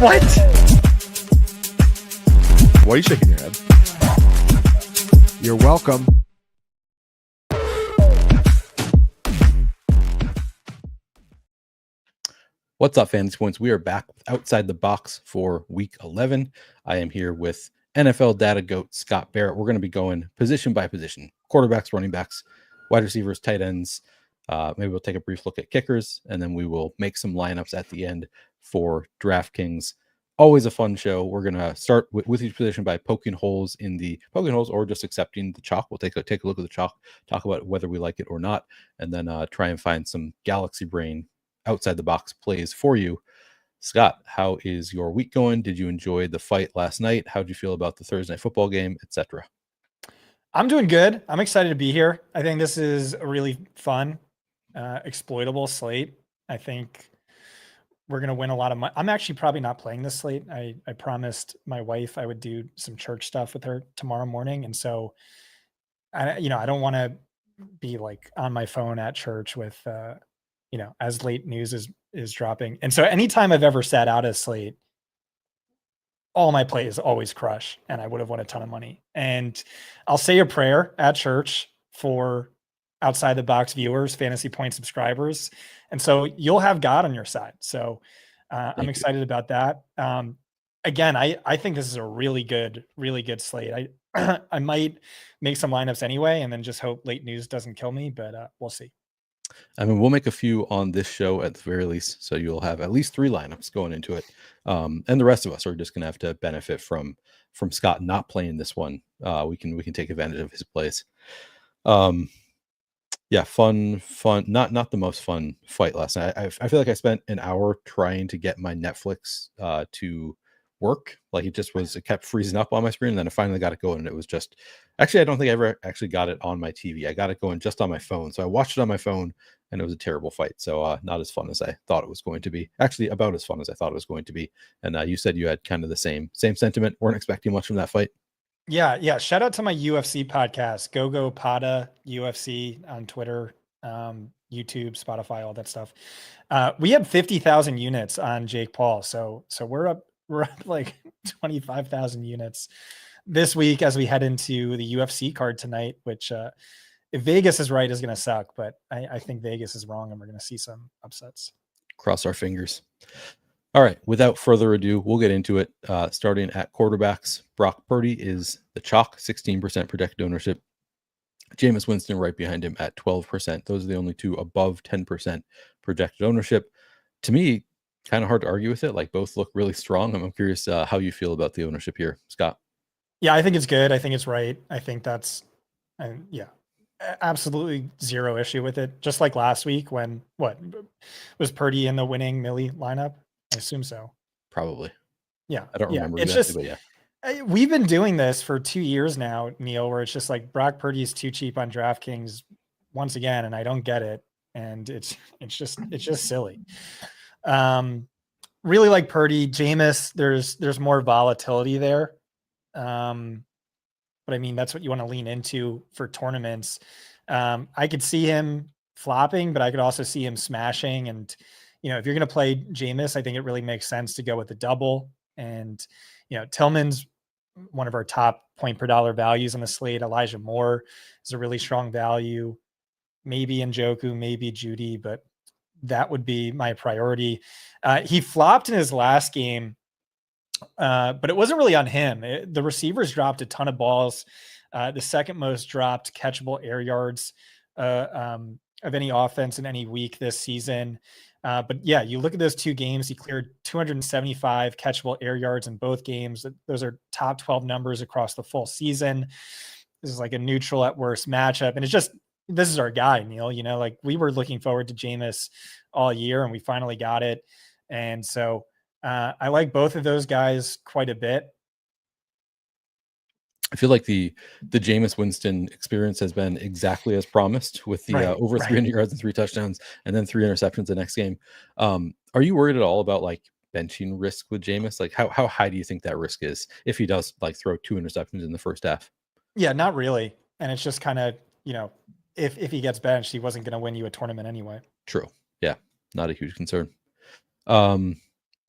What? Why are you shaking your head? You're welcome. What's up, Fantasy Points? We are back outside the box for week 11. I am here with NFL data goat Scott Barrett. We're going to be going position by position: quarterbacks, running backs, wide receivers, tight ends. Maybe we'll take a brief look at kickers, and then we will make some lineups at the end for DraftKings. Always a fun show. We're going to start with each position by poking holes or just accepting the chalk. We'll take a look at the chalk, talk about whether we like it or not, and then try and find some galaxy brain outside the box plays for you. Scott, how is your week going? Did you enjoy the fight last night? How did you feel about the Thursday night football game, etc.? I'm doing good. I'm excited to be here. I think this is a really fun, exploitable slate. I think we're going to win a lot of money. I'm actually probably not playing this slate. I promised my wife I would do some church stuff with her tomorrow morning. And so, I don't want to be like on my phone at church with, as late news is dropping. And so anytime I've ever sat out a slate, all my plays always crush, and I would have won a ton of money. And I'll say a prayer at church for outside the box viewers, Fantasy Point subscribers. And so you'll have God on your side. So I'm excited about that. Again, I think this is a really good slate. I might make some lineups anyway, and then just hope late news doesn't kill me, but we'll see. I mean, we'll make a few on this show at the very least, so you'll have at least 3 lineups going into it. And the rest of us are just going to have to benefit from Scott not playing this one. We can take advantage of his plays. Yeah, fun. Not the most fun fight last night. I feel like I spent an hour trying to get my Netflix to work. Like it kept freezing up on my screen, and then I finally got it going, and it was just actually I don't think I ever actually got it on my TV. I got it going just on my phone. So I watched it on my phone, and it was a terrible fight. So not as fun as I thought it was going to be. Actually, about as fun as I thought it was going to be. And you said you had kind of the same sentiment. Weren't expecting much from that fight. Yeah. Shout out to my UFC podcast, Go Pada UFC on Twitter, YouTube, Spotify, all that stuff. We had 50,000 units on Jake Paul. So we're up like 25,000 units this week as we head into the UFC card tonight, which if Vegas is right is going to suck, but I think Vegas is wrong and we're going to see some upsets. Cross our fingers. All right, without further ado, we'll get into it. Starting at quarterbacks, Brock Purdy is the chalk, 16% projected ownership. Jameis Winston right behind him at 12%. Those are the only two above 10% projected ownership. To me, kind of hard to argue with it. Like both look really strong. I'm curious how you feel about the ownership here, Scott. Yeah, I think it's good. I think it's right. I think that's, absolutely zero issue with it. Just like last week when was Purdy in the winning Millie lineup? I assume so. Probably. Yeah. I don't remember it's exactly, just, but yeah. We've been doing this for 2 years now, Neil, where it's just like Brock Purdy is too cheap on DraftKings once again, and I don't get it. And it's just silly. Really like Purdy. Jameis, there's more volatility there. But I mean, that's what you want to lean into for tournaments. I could see him flopping, but I could also see him smashing. And, if you're going to play Jameis, I think it really makes sense to go with the double. And, Tillman's one of our top point per dollar values on the slate. Elijah Moore is a really strong value. Maybe Njoku, maybe Judy, but that would be my priority. He flopped in his last game, but it wasn't really on him. The receivers dropped a ton of balls. The second most dropped catchable air yards of any offense in any week this season. But yeah, you look at those 2 games, he cleared 275 catchable air yards in both games. Those are top 12 numbers across the full season. This is like a neutral at worst matchup. And this is our guy, Neil, like we were looking forward to Jameis all year and we finally got it. And so I like both of those guys quite a bit. I feel like the Jameis Winston experience has been exactly as promised with the over 300 yards and 3 touchdowns and then 3 interceptions the next game. Are you worried at all about like benching risk with Jameis? Like how high do you think that risk is if he does like throw 2 interceptions in the first half? Yeah, not really. And it's just kind of, if he gets benched, he wasn't going to win you a tournament anyway. True. Yeah. Not a huge concern.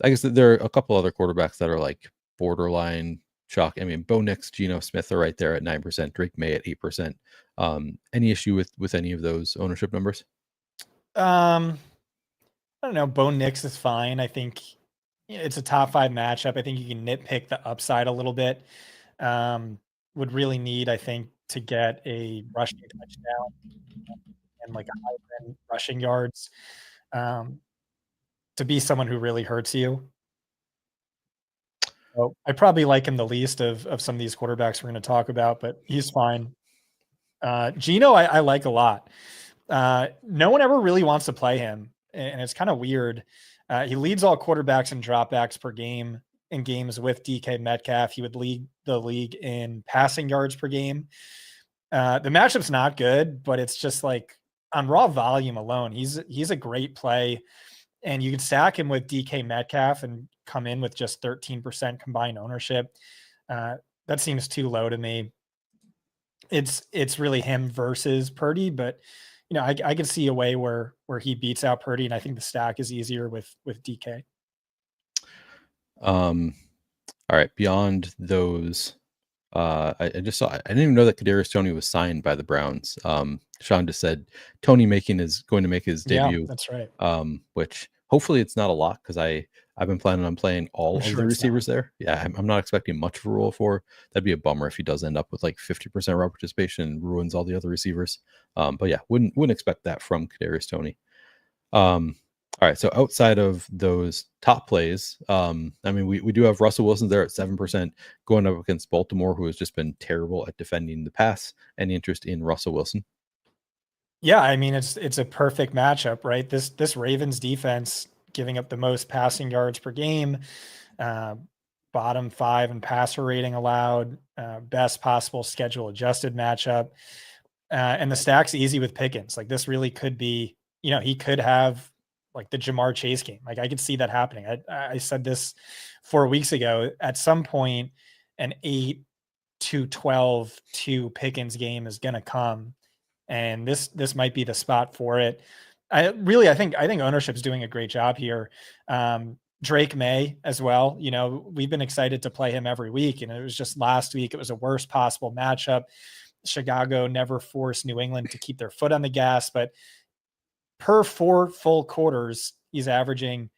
I guess that there are a couple other quarterbacks that are like borderline chalk. I mean, Bo Nix, Geno Smith are right there at 9%, Drake May at 8%. Any issue with any of those ownership numbers? I don't know. Bo Nix is fine. I think it's a top 5 matchup. I think you can nitpick the upside a little bit. Would really need, I think, to get a rushing touchdown and like a high end rushing yards to be someone who really hurts you. So I probably like him the least of some of these quarterbacks we're going to talk about, but he's fine. Geno, I like a lot. No one ever really wants to play him, and it's kind of weird. He leads all quarterbacks in dropbacks per game in games with DK Metcalf. He would lead the league in passing yards per game. The matchup's not good, but it's just like on raw volume alone, he's a great play, and you can stack him with DK Metcalf and come in with just 13% combined ownership. That seems too low to me. It's really him versus Purdy, but I can see a way where he beats out Purdy, and I think the stack is easier with DK. All right. Beyond those, I just saw. I didn't even know that Kadarius Toney was signed by the Browns. Sean just said Toney going to make his debut. Yeah, that's right. Which hopefully it's not a lot, because I've been planning on playing all of the receivers there. Yeah, I'm not expecting much of a role for. That'd be a bummer if he does end up with like 50% route participation and ruins all the other receivers. But yeah, wouldn't expect that from Kadarius Toney. All right, so outside of those top plays, I mean, we do have Russell Wilson there at 7% going up against Baltimore, who has just been terrible at defending the pass. Any interest in Russell Wilson? Yeah, I mean, it's a perfect matchup, right? This Ravens defense giving up the most passing yards per game, bottom 5 in passer rating allowed, best possible schedule adjusted matchup, and the stack's easy with Pickens. Like this really could be, he could have like the Jamar Chase game. Like I could see that happening. I said this 4 weeks ago. At some point, an 8-12 to Pickens game is going to come, and this might be the spot for it. I think ownership's doing a great job here. Drake May as well. We've been excited to play him every week, and it was just last week. It was a worst possible matchup. Chicago never forced New England to keep their foot on the gas, but per 4 full quarters, he's averaging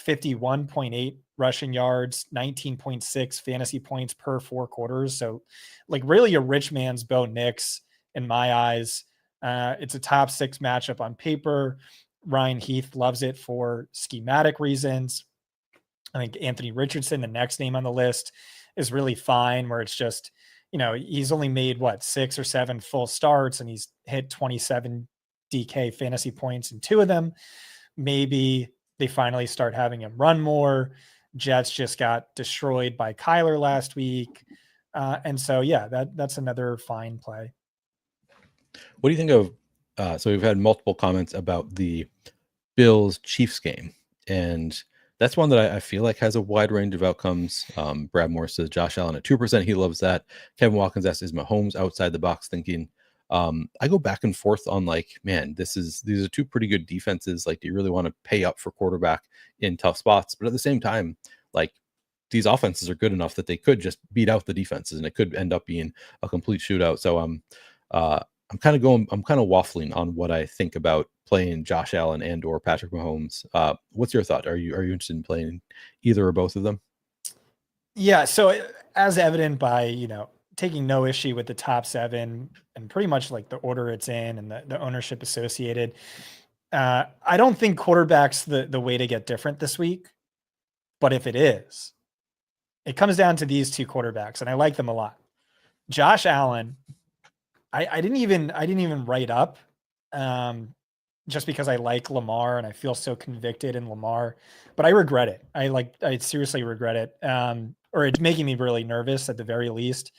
51.8 rushing yards, 19.6 fantasy points per 4 quarters. So like really a rich man's Bo Nix in my eyes. It's a top 6 matchup on paper. Ryan Heath loves it for schematic reasons. I think Anthony Richardson, the next name on the list, is really fine, where it's just, he's only made 6 or 7 full starts, and he's hit 27 DK fantasy points in 2 of them. Maybe they finally start having him run more. Jets just got destroyed by Kyler last week. And so, yeah, that's another fine play. What do you think of, so we've had multiple comments about the Bills Chiefs game, and that's one that I feel like has a wide range of outcomes. Brad Moore says Josh Allen at 2%. He loves that. Kevin Watkins asks, is Mahomes outside the box thinking? I go back and forth on like, man, these are 2 pretty good defenses. Like, do you really want to pay up for quarterback in tough spots? But at the same time, like, these offenses are good enough that they could just beat out the defenses, and it could end up being a complete shootout. So I'm kind of waffling on what I think about playing Josh Allen and or Patrick Mahomes. What's your thought? Are you interested in playing either or both of them? Yeah. So as evident by, taking no issue with the top 7 and pretty much like the order it's in and the ownership associated. I don't think quarterback's the way to get different this week, but if it is, it comes down to these 2 quarterbacks, and I like them a lot. Josh Allen, I didn't even write up, just because I like Lamar and I feel so convicted in Lamar, but I regret it. I seriously regret it. Or it's making me really nervous at the very least.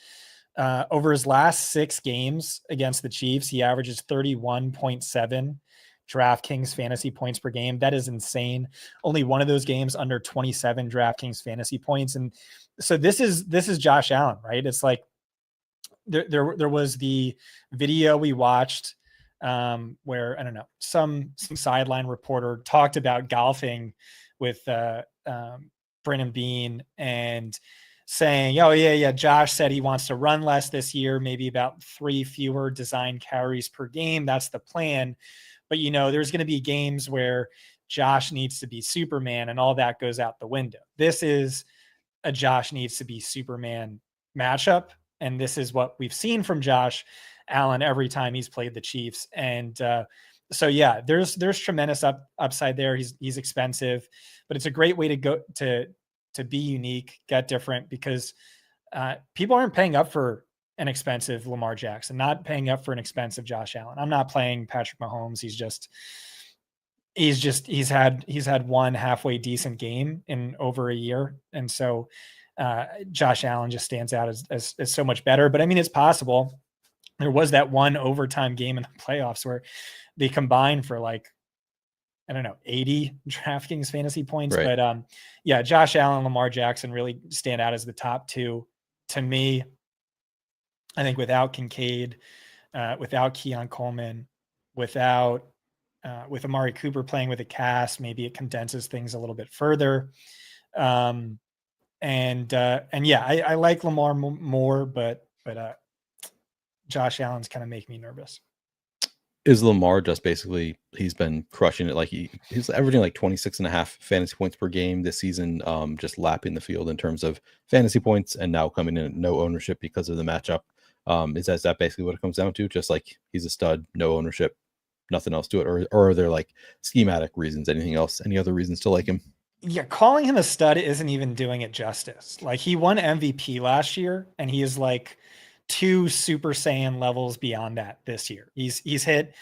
Over his last 6 games against the Chiefs, he averages 31.7 DraftKings fantasy points per game. That is insane. Only one of those games under 27 DraftKings fantasy points. And so this is Josh Allen, right? It's like there was the video we watched where, I don't know, some sideline reporter talked about golfing with Brennan Bean and saying, oh yeah, Josh said he wants to run less this year, maybe about 3 fewer design carries per game. That's the plan. But, there's going to be games where Josh needs to be Superman and all that goes out the window. This is a Josh needs to be Superman matchup. And this is what we've seen from Josh Allen every time he's played the Chiefs. And so, yeah, there's tremendous upside there. He's expensive, but it's a great way to go to be unique, get different, because people aren't paying up for an expensive Lamar Jackson, not paying up for an expensive Josh Allen. I'm not playing Patrick Mahomes. He's had one halfway decent game in over a year. And so Josh Allen just stands out as so much better. But I mean, it's possible. There was that one overtime game in the playoffs where they combined for 80 DraftKings fantasy points. Right. But yeah, Josh Allen, Lamar Jackson really stand out as the top two to me. I think without Kincaid, without Keon Coleman, with Amari Cooper playing with a cast, maybe it condenses things a little bit further. And yeah, I like Lamar more, but Josh Allen's kind of make me nervous. Is Lamar just basically, he's been crushing it. Like he's averaging 26.5 fantasy points per game this season, just lapping the field in terms of fantasy points, and now coming in at no ownership because of the matchup. Is that basically what it comes down to? Just like he's a stud, no ownership, nothing else to it? Or are there schematic reasons, anything else, any other reasons to like him? Yeah, calling him a stud isn't even doing it justice. He won MVP last year, and he is 2 Super Saiyan levels beyond that this year. He's hit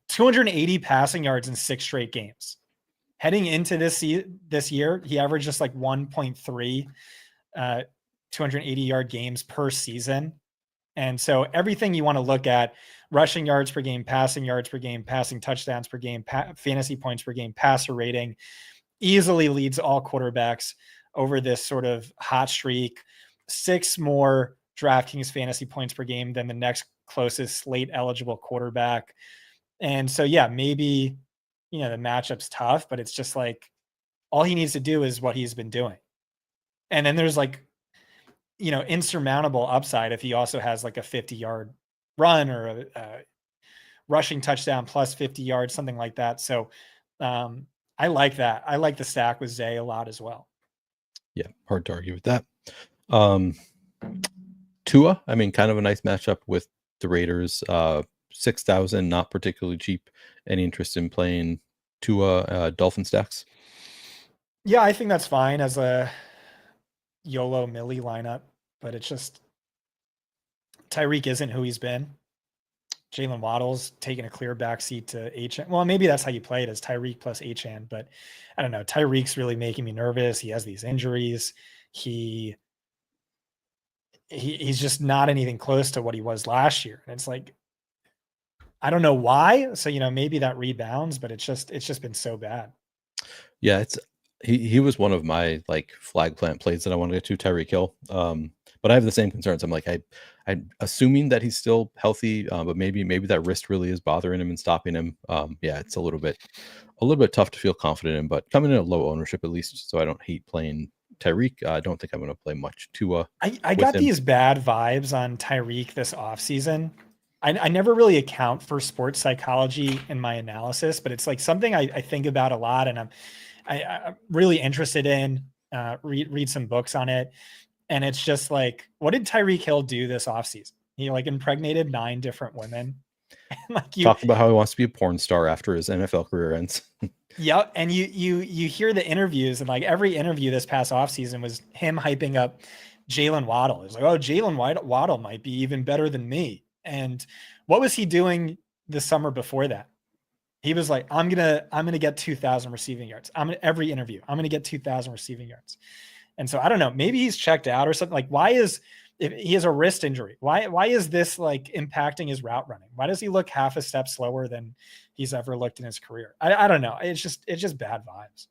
280 passing yards in 6 straight games. Heading into this year, he averaged just 1.3 280 yard games per season. And so everything you want to look at, rushing yards per game, passing touchdowns per game, fantasy points per game, passer rating, easily leads all quarterbacks over this sort of hot streak. 6 more DraftKings fantasy points per game than the next closest Slate eligible quarterback. And so, yeah, maybe, the matchup's tough, but it's just all he needs to do is what he's been doing. And then there's insurmountable upside if he also has a 50-yard run or a rushing touchdown plus 50 yards, something like that. So I like that. I like the stack with Zay a lot as well. Yeah, hard to argue with that. Tua, I mean, kind of a nice matchup with the Raiders. 6,000, not particularly cheap. Any interest in playing Tua Dolphin stacks? Yeah, I think that's fine as a YOLO Millie lineup, but it's just Tyreek isn't who he's been. Jalen Waddle's taking a clear backseat to Achane. Well, maybe that's how you play it, as Tyreek plus Achane, but I don't know. Tyreek's really making me nervous. He has these injuries. He's just not anything close to what he was last year. And it's I don't know why. So, maybe that rebounds, but it's just been so bad. Yeah, he was one of my flag plant plays that I want to get to, Tyreek Hill. But I have the same concerns. I'm I'm assuming that he's still healthy, but maybe that wrist really is bothering him and stopping him. Yeah, it's a little bit tough to feel confident in, but coming in at low ownership at least, so I don't hate playing Tyreek. I don't think I'm going to play much Tua. I got these bad vibes on Tyreek this offseason. I never really account for sports psychology in my analysis, but it's something I think about a lot, and I'm really interested in. Read some books on it. And it's just what did Tyreek Hill do this offseason? He impregnated 9 different women. Talked about how he wants to be a porn star after his NFL career ends. Yeah. And you hear the interviews, and every interview this past offseason was him hyping up Jalen Waddle. It's oh, Jalen Waddle might be even better than me. And what was he doing the summer before that? He was I'm gonna get 2,000 receiving yards. Every interview, I'm gonna get 2,000 receiving yards. And so I don't know, maybe he's checked out or something. If he has a wrist injury, why is this impacting his route running? Why does he look half a step slower than he's ever looked in his career? I don't know. It's just bad vibes.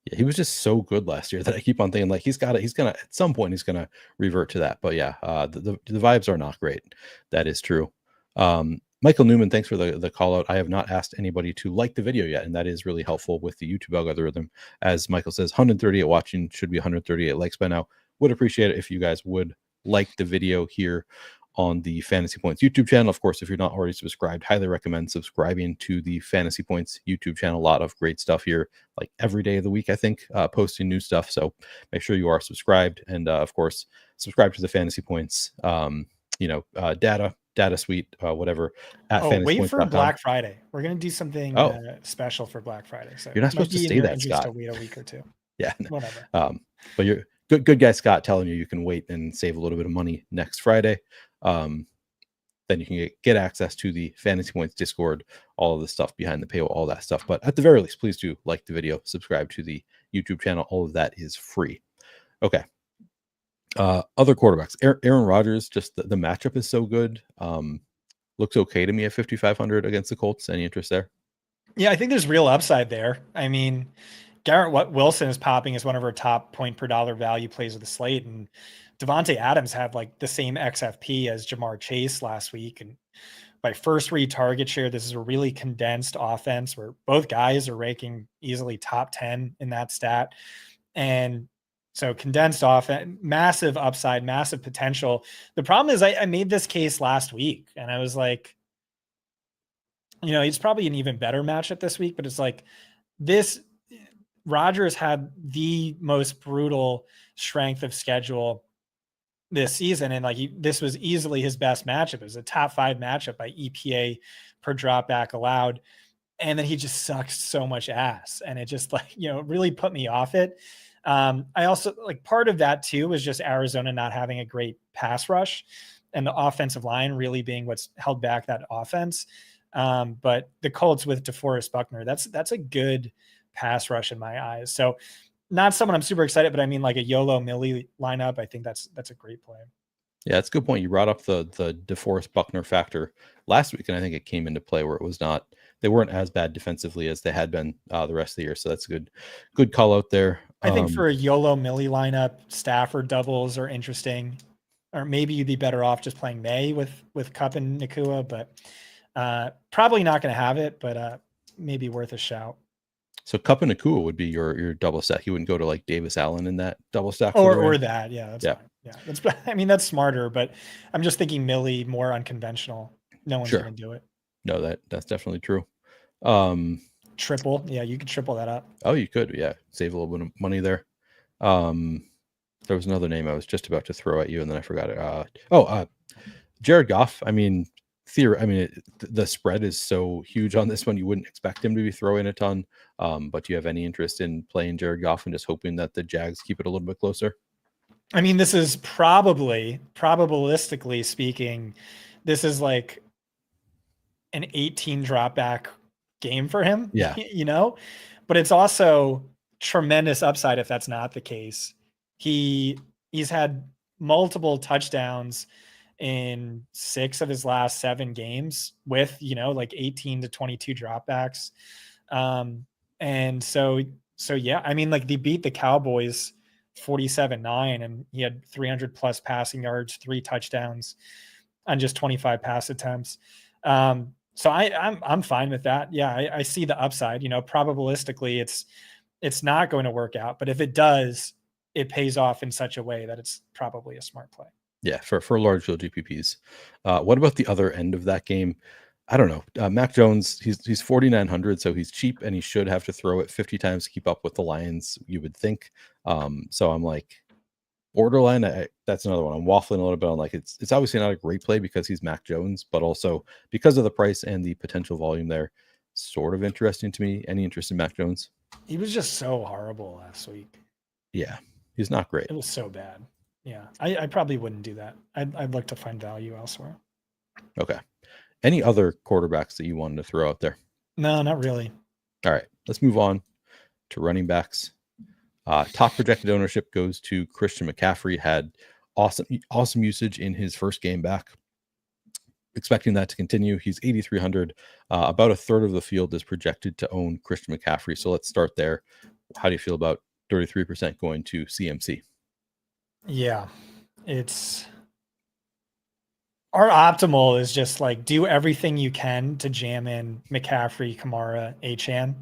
Yeah, he was just so good last year that I keep on thinking he's gonna at some point he's gonna revert to that. But yeah, the vibes are not great. That is true. My Michael Newman, thanks for the call out. I have not asked anybody to like the video yet, and that is really helpful with the YouTube algorithm. As Michael says, 138 watching, should be 138 likes by now. Would appreciate it if you guys would like the video here on the Fantasy Points YouTube channel. Of course, if you're not already subscribed, highly recommend subscribing to the Fantasy Points YouTube channel. A lot of great stuff here, like every day of the week, I think, posting new stuff. So make sure you are subscribed, and of course, subscribe to the Fantasy Points, data suite, whatever. Wait for Black Friday. We're gonna do something special for Black Friday. So you're not supposed to say that, Scott. To wait a week or two. Yeah, whatever. But you're good guy Scott telling you can wait and save a little bit of money next Friday. Then you can get access to the Fantasy Points Discord, all of the stuff behind the paywall, all that stuff. But at the very least, please do like the video, subscribe to the YouTube channel. All of that is free. Okay. Other quarterbacks, Aaron Rodgers, just the matchup is so good. Looks okay to me at 5,500 against the Colts. Any interest there? Yeah, I think there's real upside there. I mean, Garrett Wilson is popping as one of our top point per dollar value plays of the slate, and Devontae Adams had like the same XFP as Jamar Chase last week. And by first read target share, this is a really condensed offense where both guys are ranking easily top 10 in that stat. And so condensed offense, massive upside, massive potential. The problem is I made this case last week and I was like, it's probably an even better matchup this week, but it's like this Rodgers had the most brutal strength of schedule this season. And like this was easily his best matchup. It was a top 5 matchup by EPA per drop back allowed. And then he just sucks so much ass. And it just really put me off it. I also part of that too was just Arizona not having a great pass rush and the offensive line really being what's held back that offense. But the Colts with DeForest Buckner, that's a good pass rush in my eyes. So not someone I'm super excited, but I mean like a YOLO Millie lineup. I think that's a great play. Yeah, that's a good point. You brought up the DeForest Buckner factor last week, and I think it came into play where they weren't as bad defensively as they had been the rest of the year. So that's a good call out there. I think for a YOLO Millie lineup, Stafford doubles are interesting, or maybe you'd be better off just playing May with Kupp and Nakua, but probably not going to have it, but maybe worth a shout. So Kupp and Nakua would be your double stack. You wouldn't go to like Davis Allen in that double stack, or that. Yeah, that's fine. Yeah, that's smarter. But I'm just thinking Millie more unconventional. No one's going to do it. No, that's definitely true. Triple, yeah, you could triple that up. Oh, you could, yeah, save a little bit of money there. There was another name I was just about to throw at you, and then I forgot it. Jared Goff. I mean, the spread is so huge on this one, you wouldn't expect him to be throwing a ton. But do you have any interest in playing Jared Goff and just hoping that the Jags keep it a little bit closer? I mean, this is probabilistically speaking, this is like an 18 drop back game for him. Yeah. But it's also tremendous upside if that's not the case. He's had multiple touchdowns in 6 of his last 7 games with, 18 to 22 dropbacks. And so yeah, I mean, like they beat the Cowboys 47-9 and he had 300 plus passing yards, 3 touchdowns on just 25 pass attempts. So I'm fine with that. Yeah, I see the upside. Probabilistically, it's not going to work out, but if it does, it pays off in such a way that it's probably a smart play. Yeah, for large field GPPs. What about the other end of that game? I don't know. Mac Jones, he's 4,900, so he's cheap, and he should have to throw it 50 times to keep up with the Lions, you would think. So I'm like, borderline. That's another one. I'm waffling a little bit on like it's obviously not a great play because he's Mac Jones, but also because of the price and the potential volume there, sort of interesting to me. Any interest in Mac Jones? He was just so horrible last week. Yeah, he's not great. It was so bad. Yeah, I probably wouldn't do that. I'd look to find value elsewhere. Okay. Any other quarterbacks that you wanted to throw out there? No, not really. All right, let's move on to running backs. Top projected ownership goes to Christian McCaffrey. Had awesome usage in his first game back. Expecting that to continue. He's 8,300. About a third of the field is projected to own Christian McCaffrey. So let's start there. How do you feel about 33% going to CMC? Yeah, it's Our optimal is just like do everything you can to jam in McCaffrey, Kamara, Achane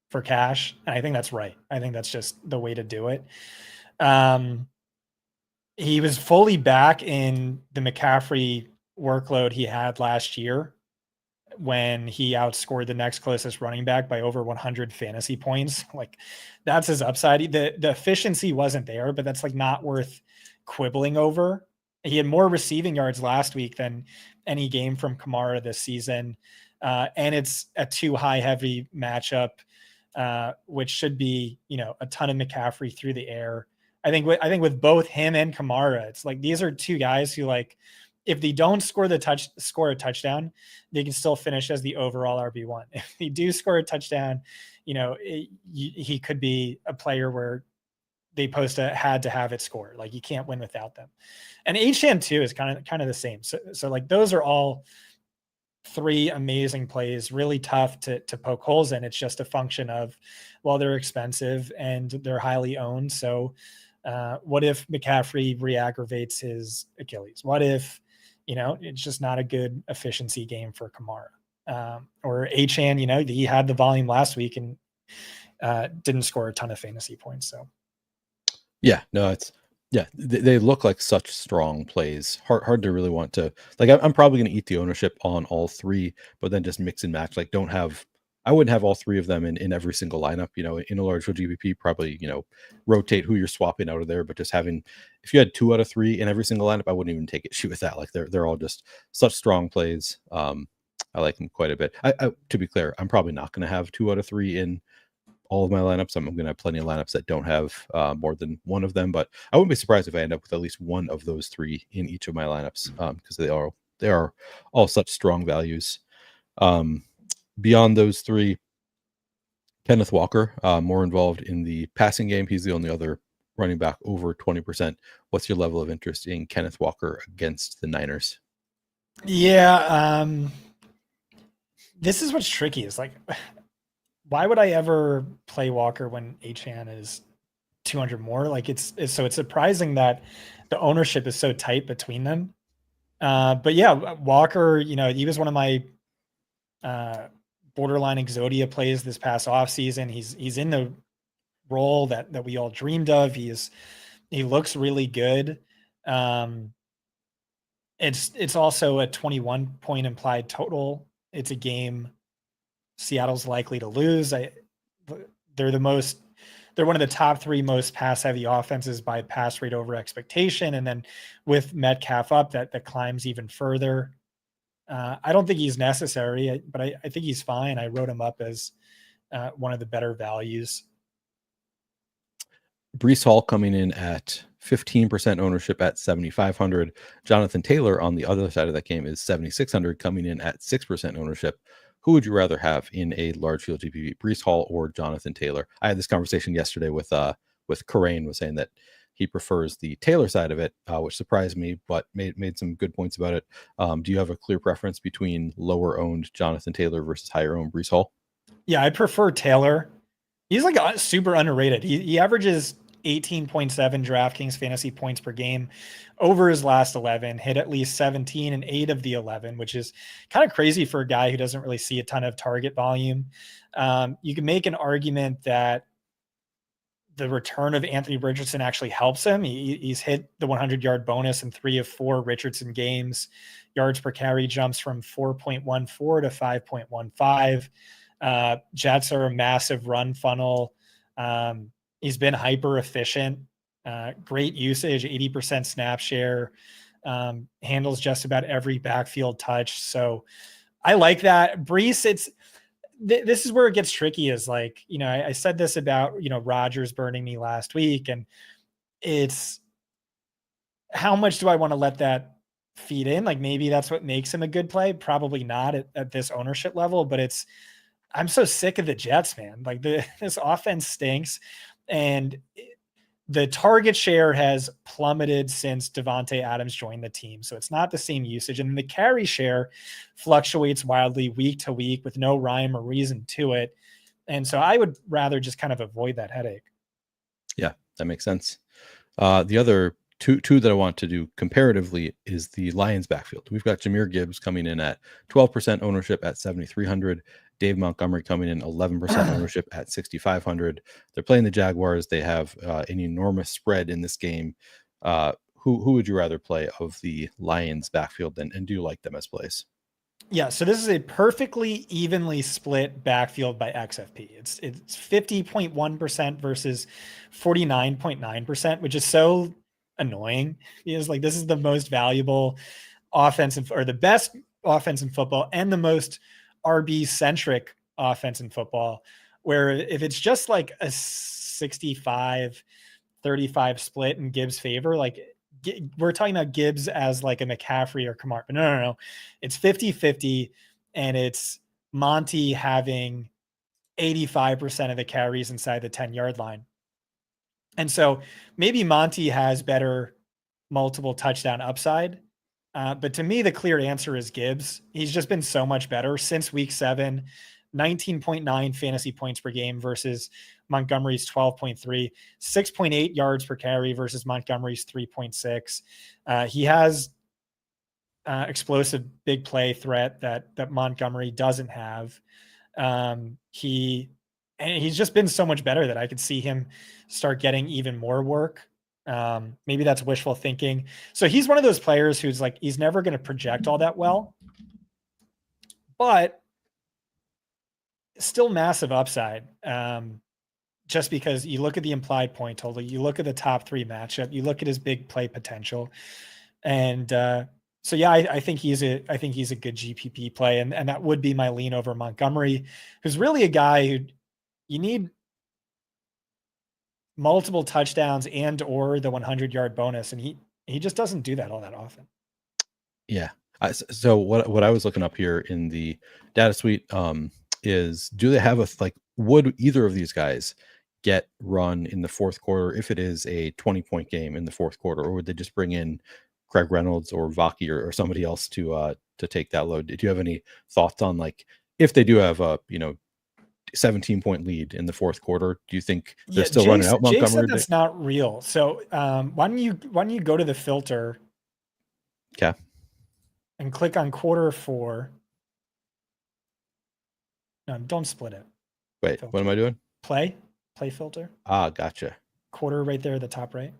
for cash. And I think that's right. I think that's just the way to do it. He was fully back in the McCaffrey workload he had last year when he outscored the next closest running back by over 100 fantasy points. Like that's his upside. The efficiency wasn't there, but that's like not worth quibbling over. He had more receiving yards last week than any game from Kamara this season. And it's a too high heavy matchup, which should be, a ton of McCaffrey through the air. I think with both him and Kamara, it's like, these are two guys who, like, if they don't score a touchdown, they can still finish as the overall RB1. If they do score a touchdown, he could be a player where they had to have it score. Like, you can't win without them. And Achane too is kind of the same. So like those are all three amazing plays, really tough to poke holes in. It's just a function of, well, they're expensive and they're highly owned. So what if McCaffrey re-aggravates his Achilles? What if, it's just not a good efficiency game for Kamara? Or Achane, he had the volume last week and didn't score a ton of fantasy points. So yeah, no, they look like such strong plays. Hard to really want to, like, I'm probably going to eat the ownership on all three, but then just mix and match. Like, I wouldn't have all three of them in every single lineup, in a large GPP, probably, rotate who you're swapping out of there. But just if you had 2 out of 3 in every single lineup, I wouldn't even take issue with that. Like, they're all just such strong plays. I like them quite a bit. I to be clear, I'm probably not going to have 2 out of 3 in all of my lineups. I'm going to have plenty of lineups that don't have more than one of them, but I wouldn't be surprised if I end up with at least one of those 3 in each of my lineups, because they are all such strong values. Beyond those 3, Kenneth Walker, more involved in the passing game. He's the only other running back over 20%. What's your level of interest in Kenneth Walker against the Niners? Yeah, this is what's tricky. Is like, why would I ever play Walker when Achane is 200 more? Like, it's surprising that the ownership is so tight between them. But yeah, Walker, he was one of my borderline Exodia plays this past offseason. He's in the role that we all dreamed of. He looks really good. It's also a 21 point implied total. It's a game Seattle's likely to lose. They're one of the top 3 most pass heavy offenses by pass rate over expectation. And then with Metcalf up, that climbs even further. I don't think he's necessary, but I think he's fine. I wrote him up as one of the better values. Breece Hall coming in at 15% ownership at 7,500. Jonathan Taylor on the other side of that game is 7,600, coming in at 6% ownership. Who would you rather have in a large field GPP, Breece Hall or Jonathan Taylor? I had this conversation yesterday with Karain, was saying that he prefers the Taylor side of it, which surprised me, but made some good points about it. Do you have a clear preference between lower owned Jonathan Taylor versus higher owned Breece Hall? Yeah, I prefer Taylor. He's like super underrated. He averages 18.7 DraftKings fantasy points per game over his last 11, hit at least 17 and 8 of the 11, which is kind of crazy for a guy who doesn't really see a ton of target volume. You can make an argument that the return of Anthony Richardson actually helps him. He's hit the 100-yard bonus in 3 of 4 Richardson games. Yards per carry jumps from 4.14 to 5.15. Jets are a massive run funnel. He's been hyper efficient, great usage, 80% snap share, handles just about every backfield touch. So I like that. Breece, this is where it gets tricky, is like, I said this about, Rodgers burning me last week, and it's how much do I want to let that feed in? Like, maybe that's what makes him a good play. Probably not at this ownership level, but I'm so sick of the Jets, man. Like, this offense stinks. And the target share has plummeted since Devontae Adams joined the team. So it's not the same usage. And the carry share fluctuates wildly week to week with no rhyme or reason to it. And so I would rather just kind of avoid that headache. Yeah, that makes sense. The other two that I want to do comparatively is the Lions backfield. We've got Jahmyr Gibbs coming in at 12% ownership at 7,300. Dave Montgomery coming in 11% ownership at 6,500. They're playing the Jaguars. They have an enormous spread in this game. Who would you rather play of the Lions backfield, and do you like them as plays? Yeah, so this is a perfectly evenly split backfield by XFP. It's 50.1% versus 49.9%, which is so annoying. Because like this is the most valuable offensive or the best offense in football and the most RB centric offense in football. Where if it's just like a 65-35 split in Gibbs' favor, like we're talking about Gibbs as like a McCaffrey or Kamara, but no. It's 50-50, and it's Monty having 85% of the carries inside the 10-yard line. And so maybe Monty has better multiple touchdown upside. But to me, the clear answer is Gibbs. He's just been so much better since week 7, 19.9 fantasy points per game versus Montgomery's 12.3, 6.8 yards per carry versus Montgomery's 3.6. He has explosive big play threat that Montgomery doesn't have. He's just been so much better that I could see him start getting even more work. Maybe that's wishful thinking. So he's one of those players who's like, he's never going to project all that well, but still massive upside. Just because you look at the implied point total, you look at the top 3 matchup, you look at his big play potential. And so, yeah, I think he's a good GPP play. And that would be my lean over Montgomery, who's really a guy who you need multiple touchdowns and or the 100-yard bonus. And he just doesn't do that all that often. Yeah. So what I was looking up here in the data suite is, do they have would either of these guys get run in the fourth quarter if it is a 20-point game in the fourth quarter, or would they just bring in Craig Reynolds or Vaki or somebody else to take that load? Did you have any thoughts on like if they do have a 17-point lead in the fourth quarter, do you think they're still running out Montgomery? Jake said that's not real. So why don't you go to the filter? Okay. And click on quarter 4. No, don't split it. Wait, filter. What am I doing? Play filter. Gotcha. Quarter right there at the top right.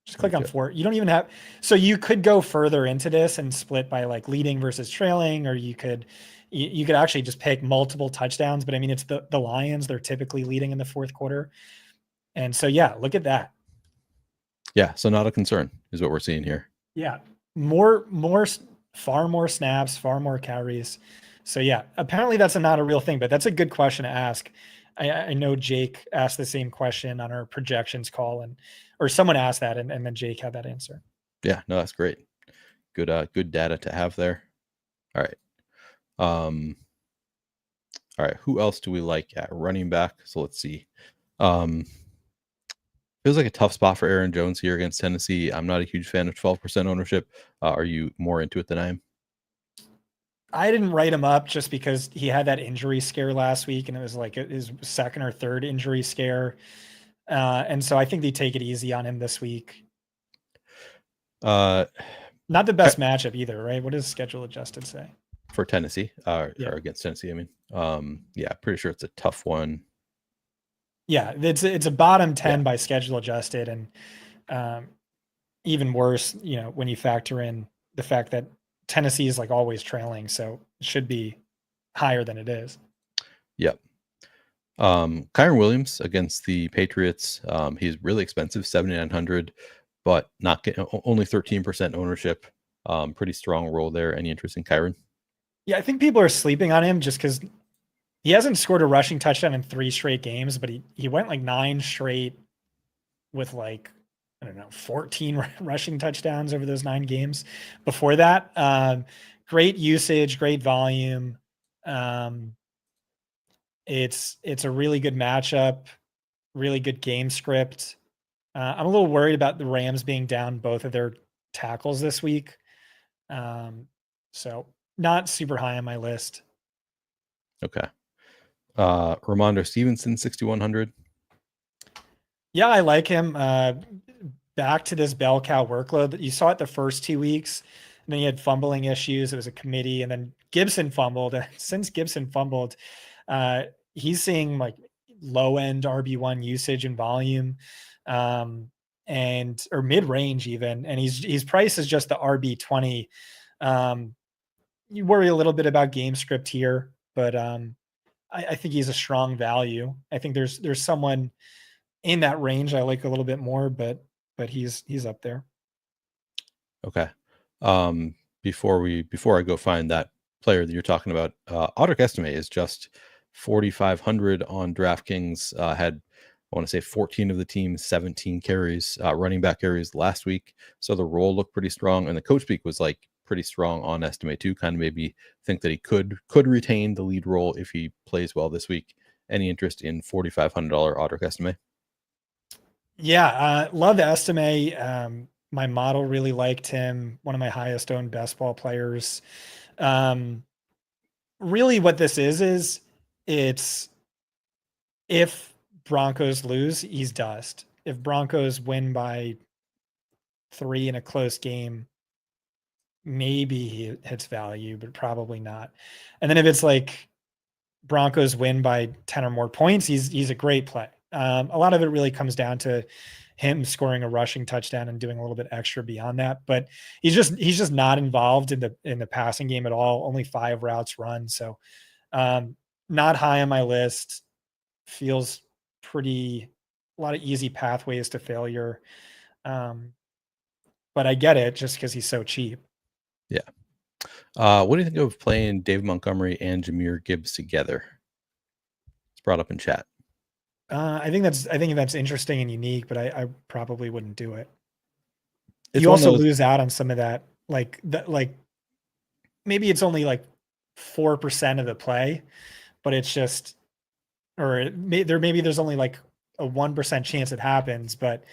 Just click on 4. You don't even have, so you could go further into this and split by like leading versus trailing, or you could actually just pick multiple touchdowns. But I mean, it's the Lions, they're typically leading in the fourth quarter. And so, yeah, look at that. Yeah. So not a concern is what we're seeing here. Yeah. Far more snaps, far more carries. So yeah, apparently that's not a real thing, but that's a good question to ask. I know Jake asked the same question on our projections call, or someone asked that, and then Jake had that answer. Yeah, no, that's great. Good data to have there. All right. All right. Who else do we like at running back? So let's see. Feels like a tough spot for Aaron Jones here against Tennessee. I'm not a huge fan of 12% ownership. Are you more into it than I am? I didn't write him up just because he had that injury scare last week, and it was like his second or third injury scare. And so I think they take it easy on him this week. Not the best matchup either, right? What does schedule adjusted say? For Tennessee, or against Tennessee, I mean. Yeah, pretty sure it's a tough one. Yeah, it's a bottom 10 by schedule adjusted, and even worse, when you factor in the fact that Tennessee is like always trailing, so it should be higher than it is. Yep. Kyren Williams against the Patriots. He's really expensive, 7,900, but not getting only 13% ownership. Pretty strong role there. Any interest in Kyren? Yeah, I think people are sleeping on him just because he hasn't scored a rushing touchdown in 3 straight games, but he went like 9 straight with like, I don't know, 14 rushing touchdowns over those 9 games before that. Great usage, great volume. It's a really good matchup, really good game script. I'm a little worried about the Rams being down both of their tackles this week. So not super high on my list. Okay. Ramondre Stevenson, 6,100. Yeah, I like him. back to this bell cow workload that you saw it the first 2 weeks. And then he had fumbling issues. It was a committee, and then Gibson fumbled. And since Gibson fumbled, he's seeing like low end RB1 usage and volume, and or mid range even. And he's price is just the RB20. You worry a little bit about game script here, but I think he's a strong value. I think there's someone in that range I like a little bit more, but he's up there. Okay. Before I go find that player that you're talking about, Audric Estime is just 4,500 on DraftKings. Had, I want to say, 14 of the team's 17 carries, running back carries last week. So the role looked pretty strong, and the coach speak was like pretty strong on Estime too. Kind of made me think that he could retain the lead role if he plays well this week. Any interest in $4,500 Audric Estime? Yeah, love Estime. My model really liked him. One of my highest owned best ball players. Really what this is it's if Broncos lose, he's dust. If Broncos win by 3 in a close game, maybe he hits value, but probably not. And then if it's like Broncos win by 10 or more points, he's a great play. A lot of it really comes down to him scoring a rushing touchdown and doing a little bit extra beyond that, but he's just not involved in the passing game at all. Only 5 routes run. So not high on my list. Feels pretty, a lot of easy pathways to failure. But I get it just because he's so cheap. Yeah. What do you think of playing Dave Montgomery and Jahmyr Gibbs together? It's brought up in chat. I think that's interesting and unique, but I probably wouldn't do it. It's you also lose out on some of that, like maybe it's only like 4% of the play, but it's just, or maybe there's only like a 1% chance it happens, but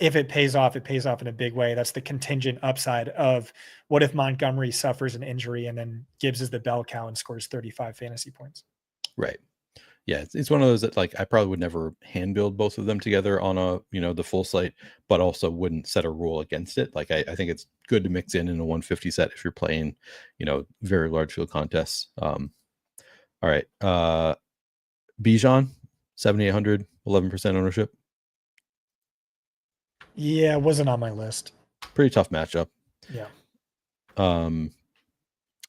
if it pays off in a big way. That's the contingent upside of what if Montgomery suffers an injury and then Gibbs is the bell cow and scores 35 fantasy points. Right. Yeah, it's one of those that like I probably would never hand build both of them together on a the full slate, but also wouldn't set a rule against it. Like I think it's good to mix in a 150 set if you're playing very large field contests. All right, Bijan 7,800, 11% ownership. Yeah, it wasn't on my list. Pretty tough matchup. Yeah. I'm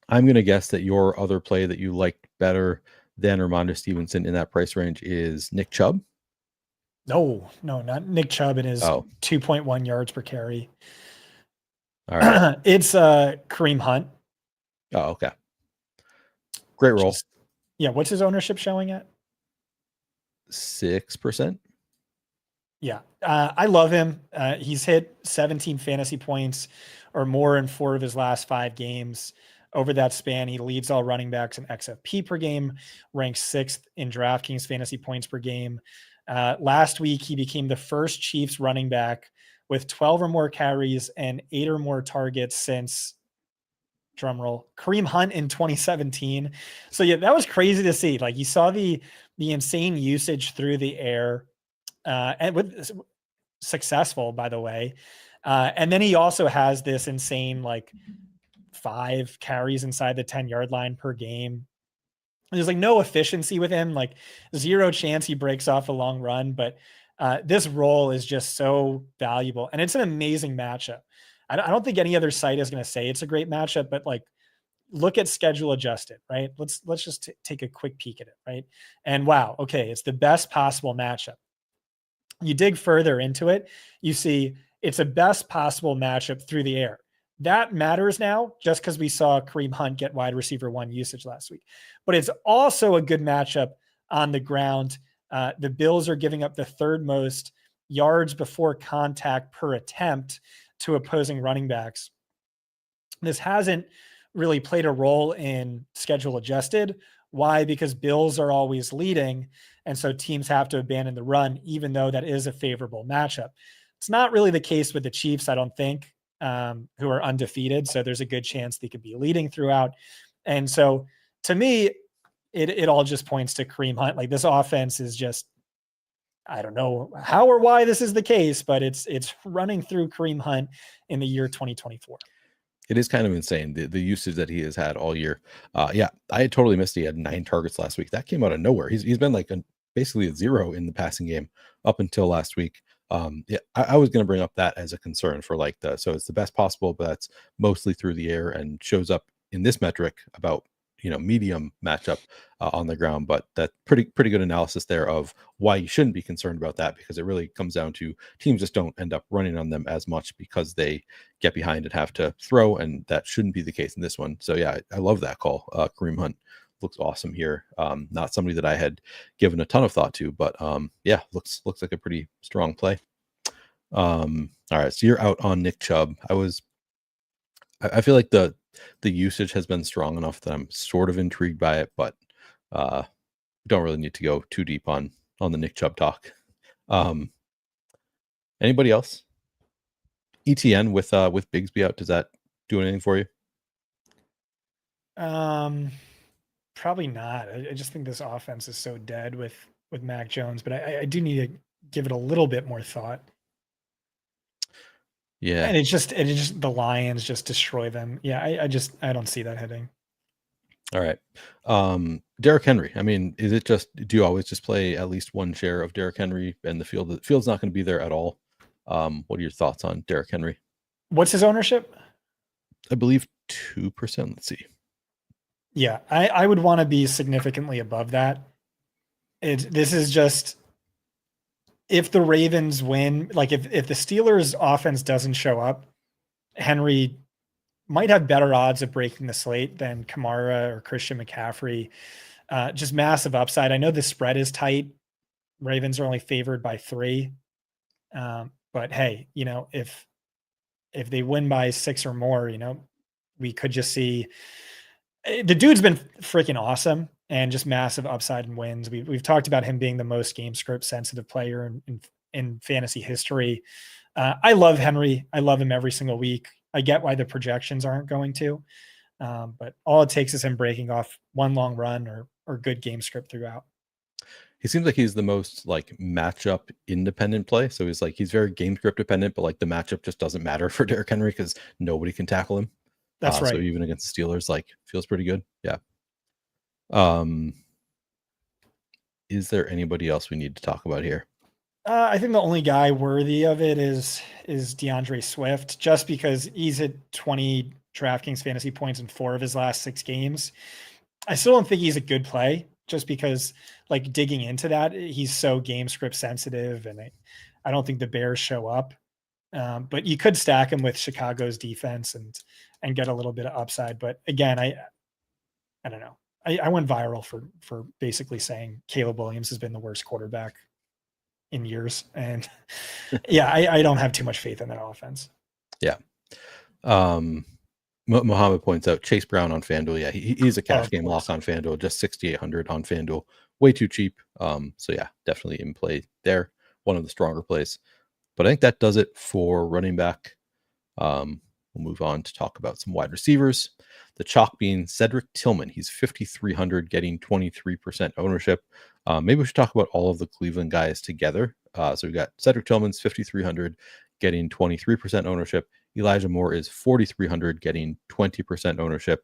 gonna guess that your other play that you liked better than Ramondre Stevenson in that price range is Nick Chubb. No, not Nick Chubb and his 2.1 yards per carry. All right. It's Kareem Hunt. Oh, okay. Great roll. Yeah. What's his ownership showing at? 6%. Yeah. I love him. He's hit 17 fantasy points or more in 4 of his last 5 games. Over that span, he leads all running backs in XFP per game, ranks 6th in DraftKings fantasy points per game. Last week, he became the first Chiefs running back with 12 or more carries and 8 or more targets since, drumroll, Kareem Hunt in 2017. So yeah, that was crazy to see. Like you saw the insane usage through the air, and with successful, by the way. And then he also has this insane 5 carries inside the 10-yard line per game. There's no efficiency with him, 0 chance he breaks off a long run, but this role is just so valuable. And it's an amazing matchup. I don't think any other site is going to say it's a great matchup, but look at schedule adjusted, right? Let's just take a quick peek at it, right? And wow, okay, it's the best possible matchup. You dig further into it, you see it's a best possible matchup through the air. That matters now just because we saw Kareem Hunt get wide receiver 1 usage last week. But it's also a good matchup on the ground. The Bills are giving up the 3rd most yards before contact per attempt to opposing running backs. This hasn't really played a role in schedule adjusted. Why? Because Bills are always leading, and so teams have to abandon the run, even though that is a favorable matchup. It's not really the case with the Chiefs, I don't think. Who are undefeated. So there's a good chance they could be leading throughout. And so to me, it all just points to Kareem Hunt. This offense is just, I don't know how or why this is the case, but it's running through Kareem Hunt in the year 2024. It is kind of insane, the usage that he has had all year. Yeah, I had totally missed he had 9 targets last week. That came out of nowhere. He's been like basically a 0 in the passing game up until last week. Yeah, I was going to bring up that as a concern for like so it's the best possible, but that's mostly through the air and shows up in this metric about medium matchup on the ground. But that pretty good analysis there of why you shouldn't be concerned about that, because it really comes down to teams just don't end up running on them as much because they get behind and have to throw, and that shouldn't be the case in this one. So yeah, I love that call. Kareem Hunt looks awesome here. Not somebody that I had given a ton of thought to, but yeah, looks like a pretty strong play. All right, so you're out on Nick Chubb. I feel like the usage has been strong enough that I'm sort of intrigued by it, but don't really need to go too deep on the Nick Chubb talk. Anybody else? ETN with Bigsby out, does that do anything for you? Probably not. I just think this offense is so dead with Mac Jones, but I do need to give it a little bit more thought. Yeah. And it's just the Lions just destroy them. Yeah, I don't see that hitting. All right. Derrick Henry. I mean, is it just, do you always just play at least one share of Derrick Henry and the field's not going to be there at all? What are your thoughts on Derrick Henry? What's his ownership? I believe 2%. Let's see. Yeah, I would want to be significantly above that. This is just, if the Ravens win, like if the Steelers offense doesn't show up, Henry might have better odds of breaking the slate than Kamara or Christian McCaffrey. Just massive upside. I know the spread is tight. Ravens are only favored by 3. But hey, if they win by 6 or more, we could just see the dude's been freaking awesome and just massive upside and wins. We've talked about him being the most game script sensitive player in fantasy history. I love Henry. I love him every single week. I get why the projections aren't going to, but all it takes is him breaking off one long run or good game script throughout. He seems like he's the most like matchup independent play. So he's very game script dependent, but like the matchup just doesn't matter for Derrick Henry because nobody can tackle him. That's right. So even against the Steelers, like feels pretty good. Yeah. Is there anybody else we need to talk about here? I think the only guy worthy of it is DeAndre Swift, just because he's hit 20 DraftKings fantasy points in 4 of his last 6 games. I still don't think he's a good play, just because like digging into that, he's so game script sensitive, and I don't think the Bears show up. But you could stack him with Chicago's defense and get a little bit of upside. But again, I don't know. I went viral for basically saying Caleb Williams has been the worst quarterback in years. And yeah, I don't have too much faith in that offense. Yeah. Mohammed points out Chase Brown on FanDuel. Yeah, he's a cash game lock on FanDuel, just 6,800 on FanDuel. Way too cheap. So yeah, definitely in play there. One of the stronger plays. But I think that does it for running back. We'll move on to talk about some wide receivers. The chalk being Cedric Tillman. He's 5,300, getting 23% ownership. Maybe we should talk about all of the Cleveland guys together. So we've got Cedric Tillman's 5,300, getting 23% ownership. Elijah Moore is 4,300, getting 20% ownership.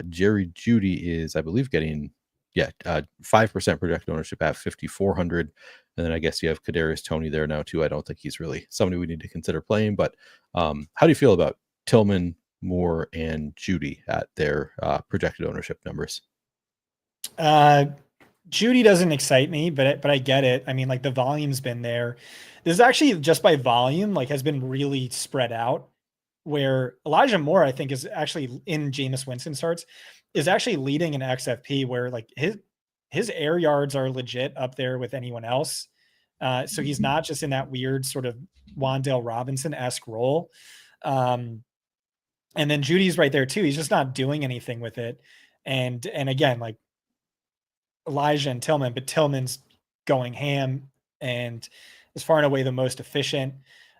Jerry Jeudy is, I believe, getting 5% projected ownership at 5,400. And then I guess you have Kadarius Toney there now too. I don't think he's really somebody we need to consider playing. But how do you feel about Tillman, Moore, and Jeudy at their projected ownership numbers? Jeudy doesn't excite me, but I get it. I mean, like the volume's been there. This is actually just by volume, like has been really spread out, where Elijah Moore, I think, is actually in Jameis Winston starts, is actually leading in XFP, where like his air yards are legit up there with anyone else. So he's not just in that weird sort of Wan'Dale Robinson-esque role. And then Judy's right there too. He's just not doing anything with it. And again, like Elijah and Tillman, but Tillman's going ham and is far and away the most efficient.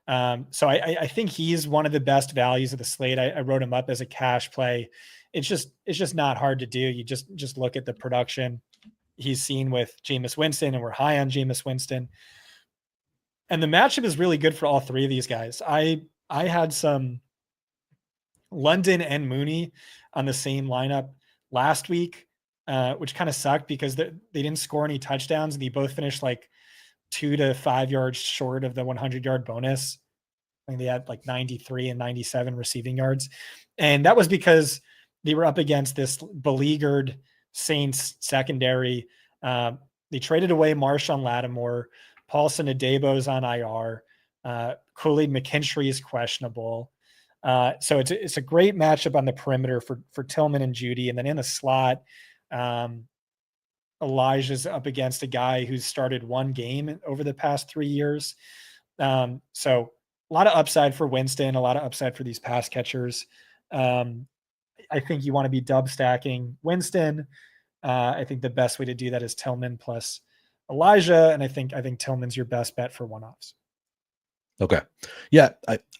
So I think he's one of the best values of the slate. I wrote him up as a cash play. It's just not hard to do. You just look at the production he's seen with Jameis Winston, and we're high on Jameis Winston. And the matchup is really good for all three of these guys. I had some London and Mooney on the same lineup last week, which kind of sucked because they didn't score any touchdowns and they both finished like 2 to 5 yards short of the 100-yard bonus. I think they had like 93 and 97 receiving yards. And that was because they were up against this beleaguered Saints secondary. They traded away Marshawn Lattimore. Paulson Adebo's on IR. Khalid McKinstry is questionable. So it's a great matchup on the perimeter for Tillman and Judy. And then in the slot, Elijah's up against a guy who's started one game over the past 3 years. So a lot of upside for Winston, a lot of upside for these pass catchers. I think you want to be dub stacking Winston. I think the best way to do that is Tillman plus Elijah. And I think Tillman's your best bet for one-offs. Okay. Yeah,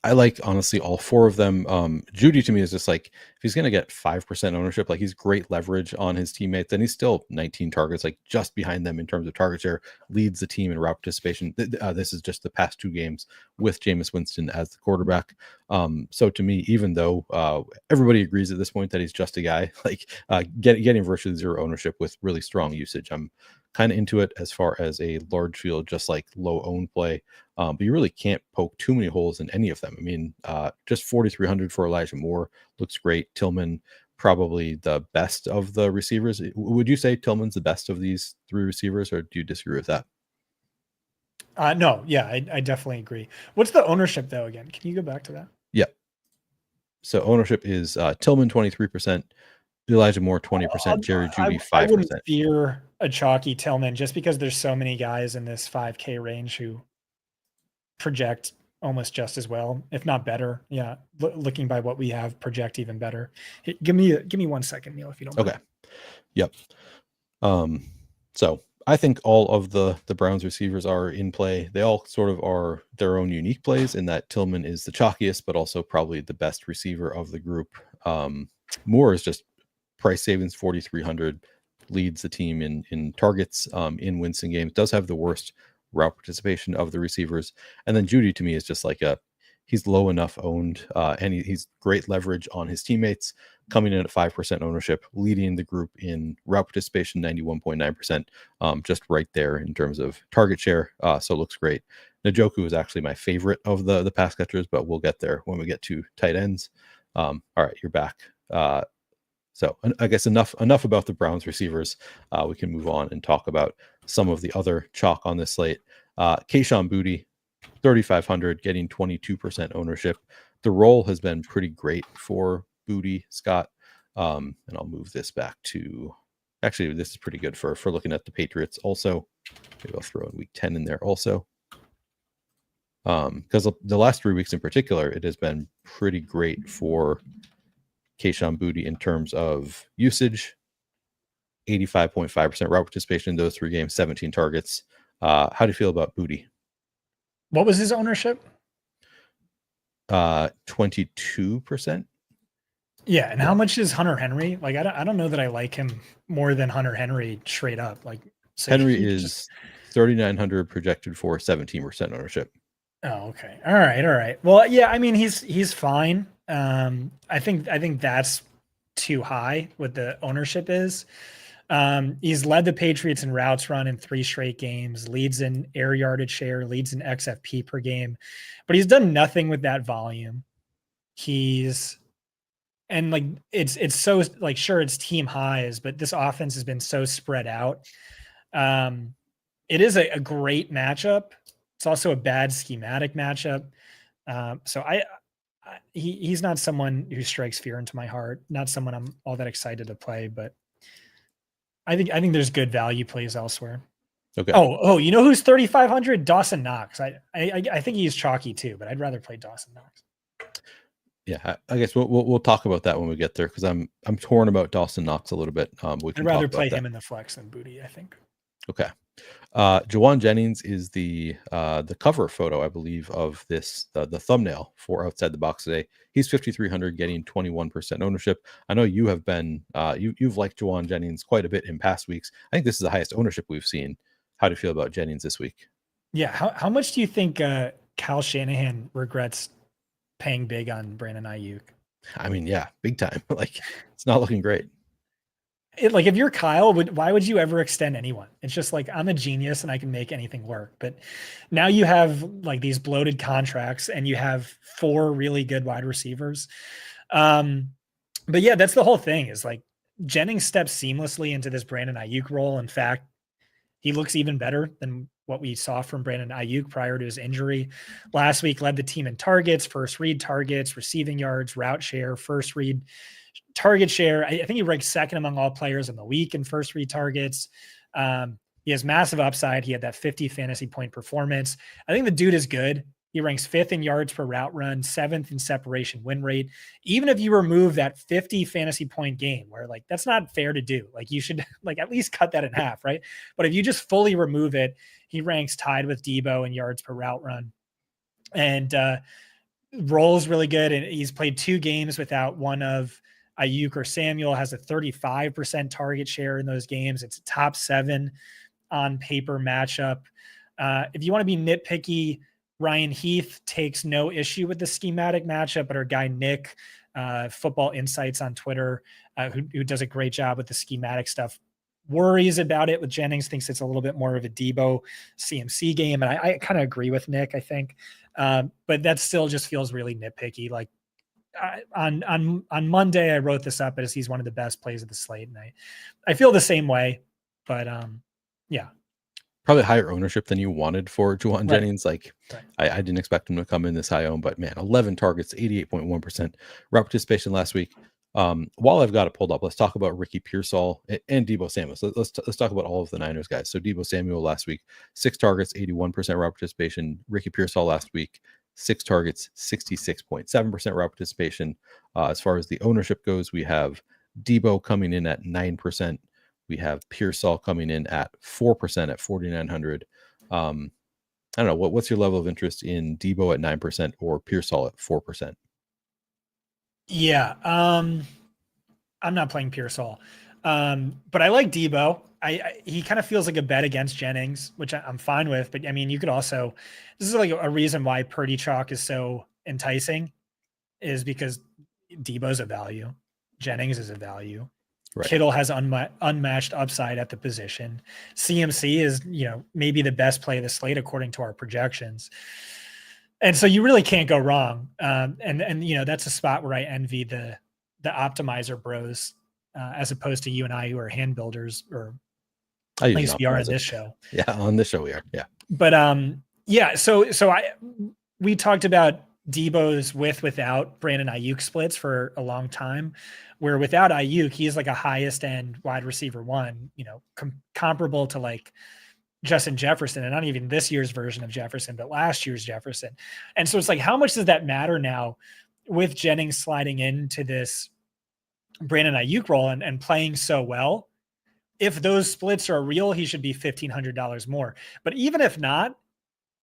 I like honestly all four of them. Judy to me is just like, if he's going to get 5% ownership, like he's great leverage on his teammates, and he's still 19 targets, like just behind them in terms of target share, leads the team in route participation. This is just the past 2 games with Jameis Winston as the quarterback. So to me, even though everybody agrees at this point that he's just a guy, like getting virtually 0 ownership with really strong usage, I'm kind of into it as far as a large field, just like low own play. But you really can't poke too many holes in any of them. I mean, just 4,300 for Elijah Moore looks great. Tillman, probably the best of the receivers. Would you say Tillman's the best of these 3 receivers, or do you disagree with that? No, yeah, I definitely agree. What's the ownership though? Again, can you go back to that? Yeah. So ownership is Tillman 23%, Elijah Moore 20%, Jerry Judy 5%. I wouldn't fear a chalky Tillman just because there's so many guys in this 5K range who project almost just as well, if not better. Yeah, looking by what we have, project even better. Hey, give me 1 second, Neil, if you don't mind. Okay. Yep. So I think all of the Browns receivers are in play. They all sort of are their own unique plays in that Tillman is the chalkiest, but also probably the best receiver of the group. Moore is just price savings 4,300, leads the team in targets in Winston games, does have the worst route participation of the receivers. And then Judy to me is just like he's low enough owned, and he's great leverage on his teammates, coming in at 5% ownership, leading the group in route participation 91.9%, just right there in terms of target share. So it looks great. Njoku is actually my favorite of the pass catchers, but we'll get there when we get to tight ends. All right, you're back. So I guess enough about the Browns receivers. We can move on and talk about some of the other chalk on this slate. Kayshon Boutte, 3,500, getting 22% ownership. The role has been pretty great for Boutte, Scott. And I'll move this back to, actually, this is pretty good for looking at the Patriots also. Maybe I'll throw in week 10 in there also. Because the last 3 weeks in particular, it has been pretty great for Kayshon Boutte in terms of usage. 85.5% route participation in those 3 games, 17 targets. How do you feel about Boutte? What was his ownership? 22%. Yeah, and how much is Hunter Henry? Like, I don't know that I like him more than Hunter Henry straight up. Like, so Henry is 3,900 projected for 17% ownership. Oh, okay. All right. Well, yeah, I mean, he's fine. I think that's too high what the ownership is. He's led the Patriots in routes run in 3 straight games, leads in air yardage share, leads in XFP per game, but he's done nothing with that volume. And like, it's so like, sure, it's team highs, but this offense has been so spread out. It is a great matchup. It's also a bad schematic matchup. So he's not someone who strikes fear into my heart, not someone I'm all that excited to play, but I think there's good value plays elsewhere. Okay. Oh, you know who's 3,500? Dawson Knox. I think he's chalky too, but I'd rather play Dawson Knox. Yeah, I guess we'll talk about that when we get there, because I'm torn about Dawson Knox a little bit. I'd rather play him in the flex than Boutte, I think. Okay. Jawan Jennings is the cover photo, I believe, of this the thumbnail for Outside the Box today. He's 5,300, getting 21% ownership. I know you have been you've liked Jawan Jennings quite a bit in past weeks. I think this is the highest ownership we've seen. How do you feel about Jennings this week? Yeah. How much do you think Kyle Shanahan regrets paying big on Brandon Ayuk? I mean, yeah, big time. Like, it's not looking great. Like if you're Kyle, why would you ever extend anyone? It's just like, I'm a genius and I can make anything work. But now you have like these bloated contracts and you have 4 really good wide receivers. But yeah, that's the whole thing, is like Jennings steps seamlessly into this Brandon Ayuk role. In fact, he looks even better than what we saw from Brandon Ayuk prior to his injury. Last week led the team in targets, first read targets, receiving yards, route share, first read target share. I think he ranks second among all players in the week in first read targets. He has massive upside. He had that 50 fantasy point performance. I think the dude is good. He ranks 5th in yards per route run, 7th in separation win rate. Even if you remove that 50 fantasy point game, where like that's not fair to do, like you should like at least cut that in half, right? But if you just fully remove it, he ranks tied with Debo in yards per route run. And rolls really good. And he's played 2 games without one of Ayuk or Samuel, has a 35% target share in those games. It's a top 7 on paper matchup. If you want to be nitpicky, Ryan Heath takes no issue with the schematic matchup, but our guy Nick, Football Insights on Twitter, who does a great job with the schematic stuff, worries about it with Jennings, thinks it's a little bit more of a Debo CMC game. And I kind of agree with Nick, I think. But that still just feels really nitpicky. Like on Monday, I wrote this up as he's one of the best plays of the slate. And I feel the same way, but yeah. Probably higher ownership than you wanted for Juwan Jennings. Like, Right. I didn't expect him to come in this high owned, but man, 11 targets, 88.1% route participation last week. While I've got it pulled up, let's talk about Ricky Pearsall and Debo Samuel. So let's talk about all of the Niners guys. So Debo Samuel last week, 6 targets, 81% route participation. Ricky Pearsall last week, 6 targets, 66.7% route participation. As far as the ownership goes, we have Debo coming in at 9%. We have Pearsall coming in at 4% at 4,900. I don't know. What's your level of interest in Debo at 9% or Pearsall at 4%? Yeah. I'm not playing Pearsall. But I like Debo. He kind of feels like a bet against Jennings, which I'm fine with. But I mean, you could also, this is like a reason why Purdy chalk is so enticing, is because Debo's a value. Jennings is a value. Right. Kittle has unmatched upside at the position. CMC is, maybe the best play of the slate according to our projections. And so you really can't go wrong. And that's a spot where I envy the optimizer bros, as opposed to you and I, who are hand builders, or at least we are on this show. Yeah, on this show we are. Yeah. But yeah. So we talked about Debo's without Brandon Ayuk splits for a long time, where without Ayuk, he's like a highest end wide receiver 1, comparable to like Justin Jefferson, and not even this year's version of Jefferson, but last year's Jefferson. And so it's like, how much does that matter now with Jennings sliding into this Brandon Ayuk role and playing so well? If those splits are real, he should be $1,500 more. But even if not,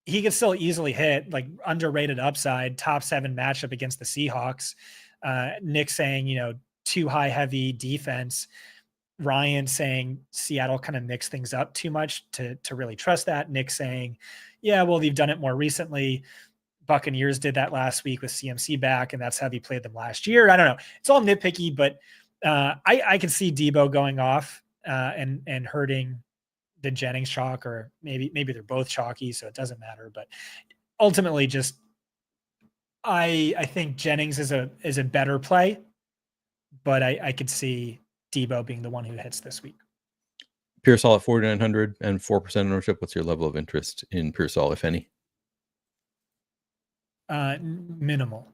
he could still easily hit like underrated upside, top 7 matchup against the Seahawks. Nick saying, too high heavy defense. Ryan saying Seattle kind of mixed things up too much to really trust that. Nick saying, yeah, well, they've done it more recently. Buccaneers did that last week with CMC back, and that's how they played them last year. I don't know. It's all nitpicky, but I can see Debo going off and hurting the Jennings chalk, or maybe they're both chalky, so it doesn't matter. But ultimately, just I think Jennings is a better play, but I could see Debo being the one who hits this week. Pearsall at 4,900 and 4% ownership. What's your level of interest in Pearsall, if any? Minimal.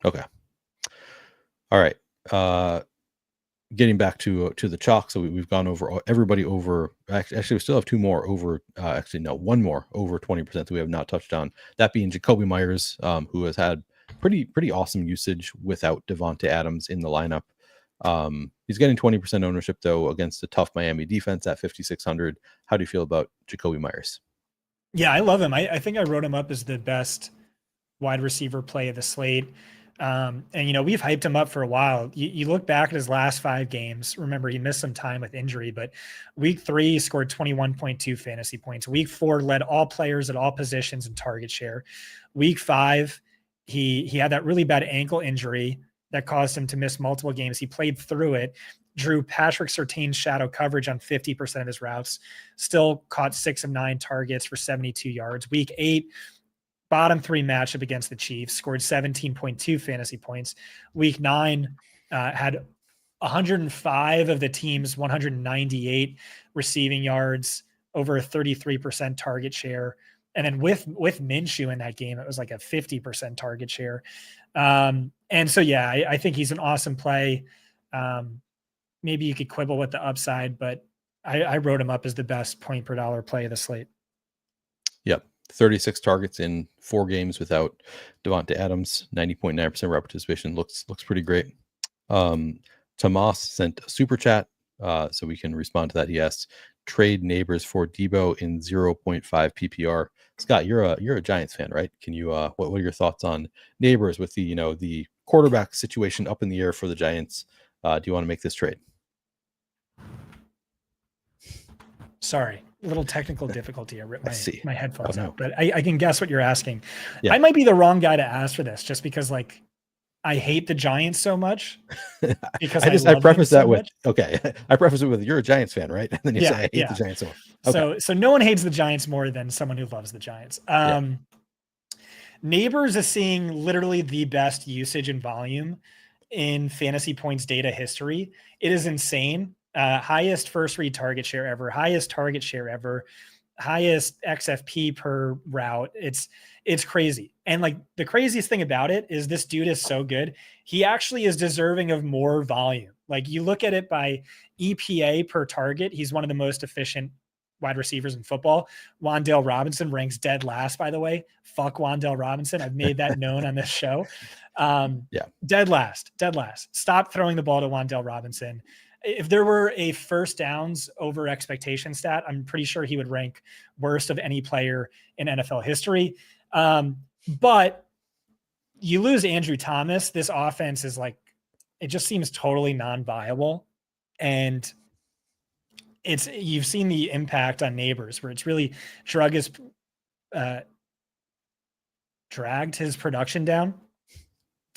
Okay. All right. Getting back to the chalk. So we've gone over everybody over. Actually, we still have 2 more over. Actually, no, 1 more over 20% that we have not touched on. That being Jacoby Myers, who has had pretty awesome usage without Devontae Adams in the lineup. He's getting 20% ownership though against a tough Miami defense at 5,600. How do you feel about Jacoby Myers? Yeah, I love him. I think I wrote him up as the best wide receiver play of the slate. And, you know, we've hyped him up for a while. You look back at his last 5 games. Remember, he missed some time with injury, but week 3 scored 21.2 fantasy points. Week 4 led all players at all positions in target share. Week 5, he had that really bad ankle injury that caused him to miss multiple games. He played through it, drew Patrick Surtain's shadow coverage on 50% of his routes, still caught 6 of 9 targets for 72 yards. Week 8, bottom 3 matchup against the Chiefs, scored 17.2 fantasy points. Week 9 had 105 of the team's 198 receiving yards, over a 33% target share. And then with Minshew in that game, it was like a 50% target share. And so, yeah, I think he's an awesome play. Maybe you could quibble with the upside, but I wrote him up as the best point per dollar play of the slate. Yep. 36 targets in 4 games without Devonta Adams, 90.9% route participation. Looks pretty great. Tomas sent a super chat, so we can respond to that. He asked, trade Neighbors for Debo in 0.5 PPR. Scott, you're a Giants fan, right? Can you what are your thoughts on Neighbors with the quarterback situation up in the air for the Giants? Do you want to make this trade? Sorry, a little technical difficulty. I ripped my headphones out, but I can guess what you're asking. Yeah. I might be the wrong guy to ask for this, just because like I hate the Giants so much. Because I preface that with okay. I preface it with, you're a Giants fan, right? And then you say I hate the Giants so much. Okay. So no one hates the Giants more than someone who loves the Giants. Neighbors is seeing literally the best usage and volume in fantasy points data history. It is insane. Highest first read target share ever, highest target share ever, highest XFP per route. It's crazy. And like the craziest thing about it is this dude is so good. He actually is deserving of more volume. Like you look at it by EPA per target. He's one of the most efficient wide receivers in football. Wan'Dale Robinson ranks dead last, by the way. Fuck Wan'Dale Robinson. I've made that known on this show. Dead last. Stop throwing the ball to Wan'Dale Robinson. If there were a first downs over expectation stat, I'm pretty sure he would rank worst of any player in NFL history. But you lose Andrew Thomas. This offense is like, it just seems totally non-viable. And you've seen the impact on Neighbors where it's really dragged his production down.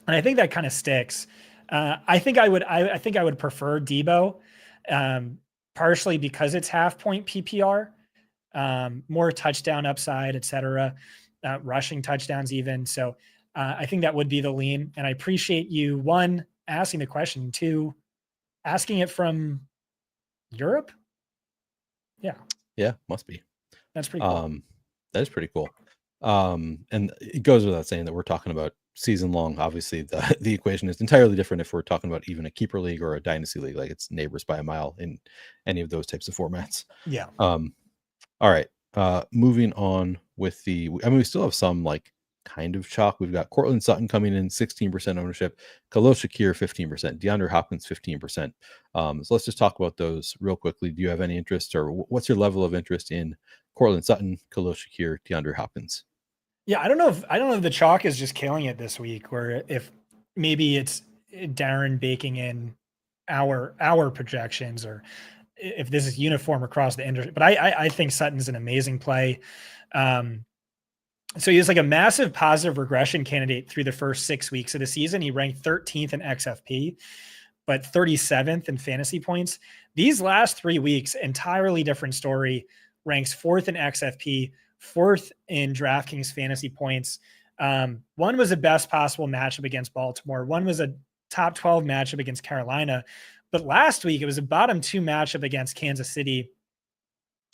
And I think that kind of sticks. I think I would prefer Debo, partially because it's half point PPR, more touchdown upside, etc., rushing touchdowns even. So I think that would be the lean. And I appreciate you, 1, asking the question, 2, asking it from Europe. Yeah, must be. That's pretty cool. That is pretty cool. And it goes without saying that we're talking about season long. Obviously the equation is entirely different if we're talking about even a keeper league or a dynasty league. Like it's Neighbors by a mile in any of those types of formats. Yeah. All right. Moving on with we still have some like kind of chalk. We've got Cortland Sutton coming in 16% ownership, Khalil Shakir 15%, DeAndre Hopkins 15%. So let's just talk about those real quickly. Do you have any interest, or what's your level of interest in Cortland Sutton, Khalil Shakir, DeAndre Hopkins? Yeah, I don't know if the chalk is just killing it this week, or if maybe it's Darren baking in our projections, or if this is uniform across the industry. But I think Sutton's an amazing play. So he was like a massive positive regression candidate through the first 6 weeks of the season. He ranked 13th in XFP, but 37th in fantasy points. These last 3 weeks, entirely different story. Ranks 4th in XFP, 4th in DraftKings fantasy points. One was a best possible matchup against Baltimore. One was a top 12 matchup against Carolina. But last week it was a bottom 2 matchup against Kansas City.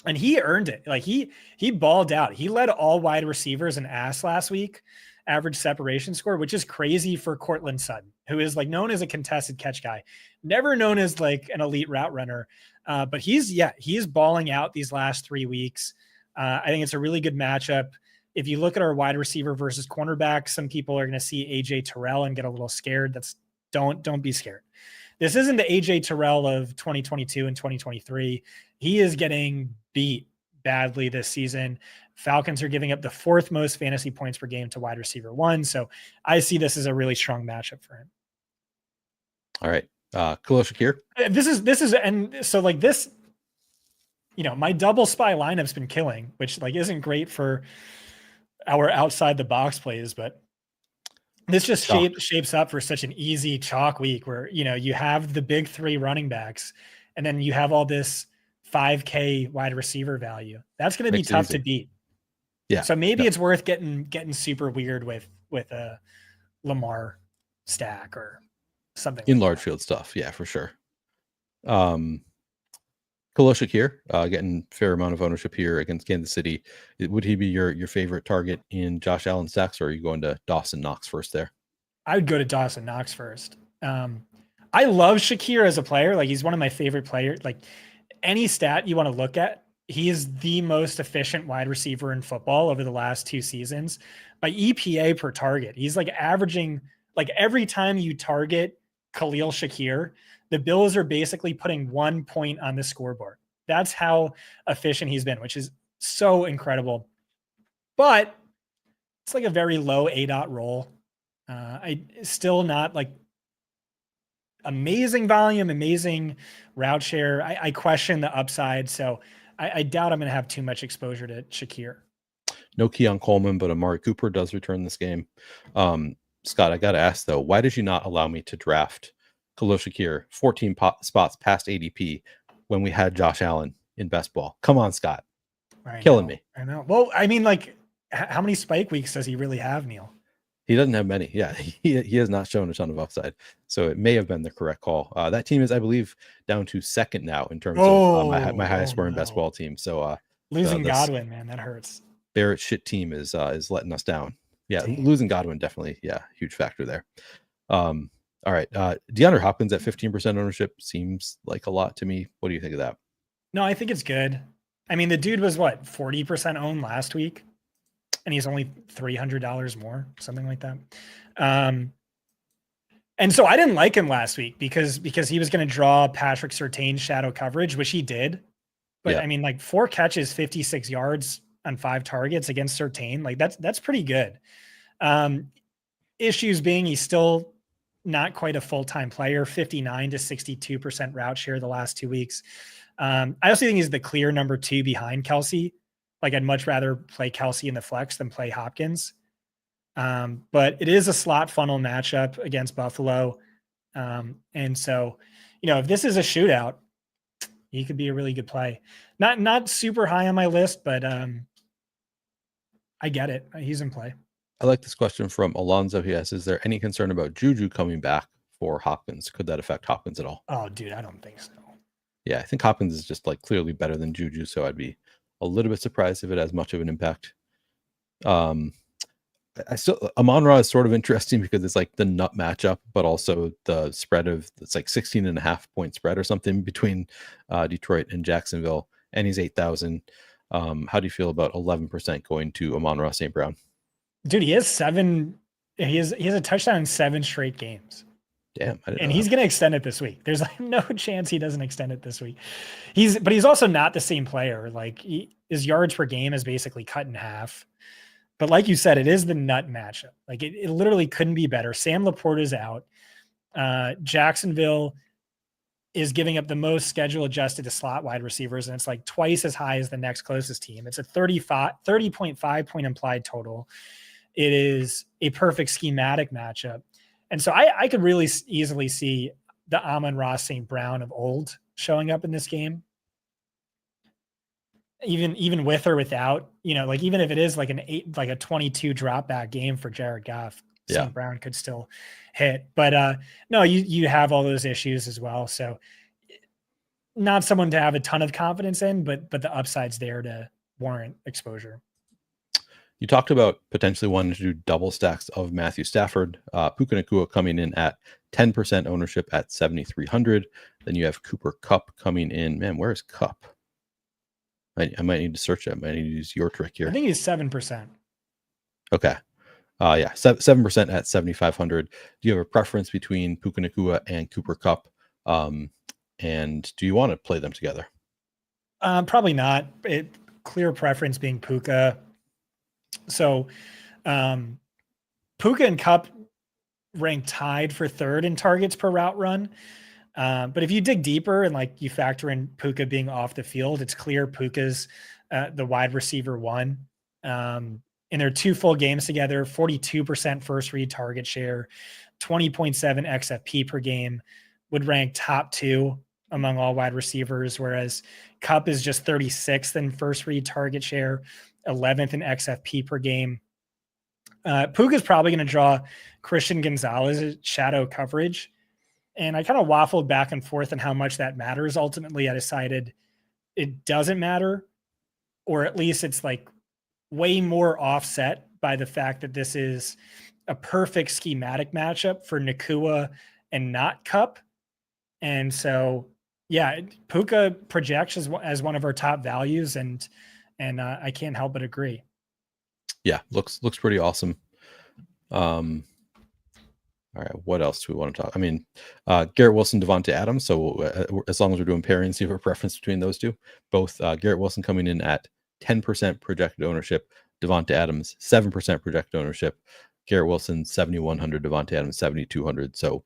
And he earned it. Like he balled out. He led all wide receivers in ass last week, average separation score, which is crazy for Cortland Sutton, who is like known as a contested catch guy, never known as like an elite route runner. But he's balling out these last 3 weeks. I think it's a really good matchup. If you look at our wide receiver versus cornerback, some people are going to see AJ Terrell and get a little scared. Don't be scared. This isn't the AJ Terrell of 2022 and 2023. He is getting beat badly this season. Falcons are giving up the 4th most fantasy points per game to wide receiver 1. So I see this as a really strong matchup for him. All right. Khalil Shakir. This is, and so like this, my double spy lineup's been killing, which like isn't great for our outside the box plays, but this just shapes up for such an easy chalk week where, you have the big 3 running backs and then you have all this 5K wide receiver value. That's going to be tough to beat. Yeah. So maybe it's worth getting super weird with a Lamar stack or something in like large that. field stuff. Yeah, for sure. Khalil Shakir, getting fair amount of ownership here against Kansas City. Would he be your favorite target in Josh Allen stacks, or are you going to Dawson Knox first there? I would go to Dawson Knox first. I love Shakir as a player. Like, he's one of my favorite players. Like, any stat you want to look at, he is the most efficient wide receiver in football over the last 2 seasons by EPA per target. He's like averaging, like, every time you target Khalil Shakir, the Bills are basically putting 1 point on the scoreboard. That's how efficient he's been, which is so incredible. But it's like a very low ADOT roll. I still not like amazing volume, amazing route share. I question the upside. So I doubt I'm going to have too much exposure to Shakir. No Keon Coleman, but Amari Cooper does return this game. Scott, I got to ask though, why did you not allow me to draft Khalil Shakir 14 spots past ADP when we had Josh Allen in best ball? Come on, Scott. Killing me. I know. Well, I mean, like, how many spike weeks does he really have, Neil? He doesn't have many. Yeah, he has not shown a ton of upside. So it may have been the correct call. That team is, I believe, down to 2nd now in terms of my highest scoring best ball team. So losing Godwin, man, that hurts. Barrett shit team is letting us down. Yeah, Damn. Losing Godwin definitely, huge factor there. All right. DeAndre Hopkins at 15% ownership seems like a lot to me. What do you think of that? No, I think it's good. I mean, the dude was 40% owned last week, and he's only $300 more, something like that. And so I didn't like him last week because he was going to draw Patrick Surtain's shadow coverage, which he did. But I mean, like 4 catches, 56 yards on 5 targets against Surtain. Like that's pretty good. Issues being he's still not quite a full-time player, 59 to 62% route share the last 2 weeks. I also think he's the clear number 2 behind Kelsey. Like, I'd much rather play Kelsey in the flex than play Hopkins. But it is a slot funnel matchup against Buffalo. And so, if this is a shootout, he could be a really good play. Not super high on my list, but I get it. He's in play. I like this question from Alonzo. He asks, is there any concern about Juju coming back for Hopkins? Could that affect Hopkins at all? Oh, dude, I don't think so. Yeah, I think Hopkins is just like clearly better than Juju, so I'd be a little bit surprised if it has much of an impact. Amon-Ra is sort of interesting because it's like the nut matchup, but also the spread it's like 16.5 point spread or something between Detroit and Jacksonville, and he's 8,000. How do you feel about 11% going to Amon-Ra St. Brown? Dude, he has 7. He has a touchdown in 7 straight games. Damn, and he's going to extend it this week. There's like no chance he doesn't extend it this week. But he's also not the same player. Like, his yards per game is basically cut in half. But like you said, it is the nut matchup. Like, it literally couldn't be better. Sam Laporte is out. Jacksonville is giving up the most schedule adjusted to slot wide receivers, and it's like twice as high as the next closest team. It's a 30.5 point implied total. It is a perfect schematic matchup. And so I could really easily see the Amon-Ra St. Brown of old showing up in this game. Even with or without, like, even if it is like a 22 drop back game for Jared Goff, St. Brown could still hit. But no, you have all those issues as well. So not someone to have a ton of confidence in, but the upside's there to warrant exposure. You talked about potentially wanting to do double stacks of Matthew Stafford. Puka Nacua coming in at 10% ownership at 7,300. Then you have Cooper Kupp coming in. Man, where is Kupp? I might need to search it. I might need to use your trick here. I think he's 7%. Okay. 7% at 7,500. Do you have a preference between Puka Nacua and Cooper Kupp? And do you want to play them together? Probably not. clear preference being Puka. So Puka and Cup ranked tied for third in targets per route run. But if you dig deeper and like you factor in Puka being off the field, it's clear Puka's the wide receiver one. In their 2 full games together, 42% first read target share, 20.7 XFP per game, would rank top 2 among all wide receivers, whereas Cup is just 36th in first read target share, 11th in XFP per game. Puka is probably going to draw Christian Gonzalez's shadow coverage. And I kind of waffled back and forth on how much that matters. Ultimately, I decided it doesn't matter, or at least it's like way more offset by the fact that this is a perfect schematic matchup for Nakua and not Cup. And so, yeah, Puka projects as one of our top values, and I can't help but agree. Yeah, looks pretty awesome. All right, what else do we want to talk? I mean, Garrett Wilson, Devontae Adams. So as long as we're doing pairings, you have a preference between those two. Both Garrett Wilson coming in at 10% projected ownership, Devontae Adams 7% projected ownership. Garrett Wilson 7,100, Devontae Adams 7,200. So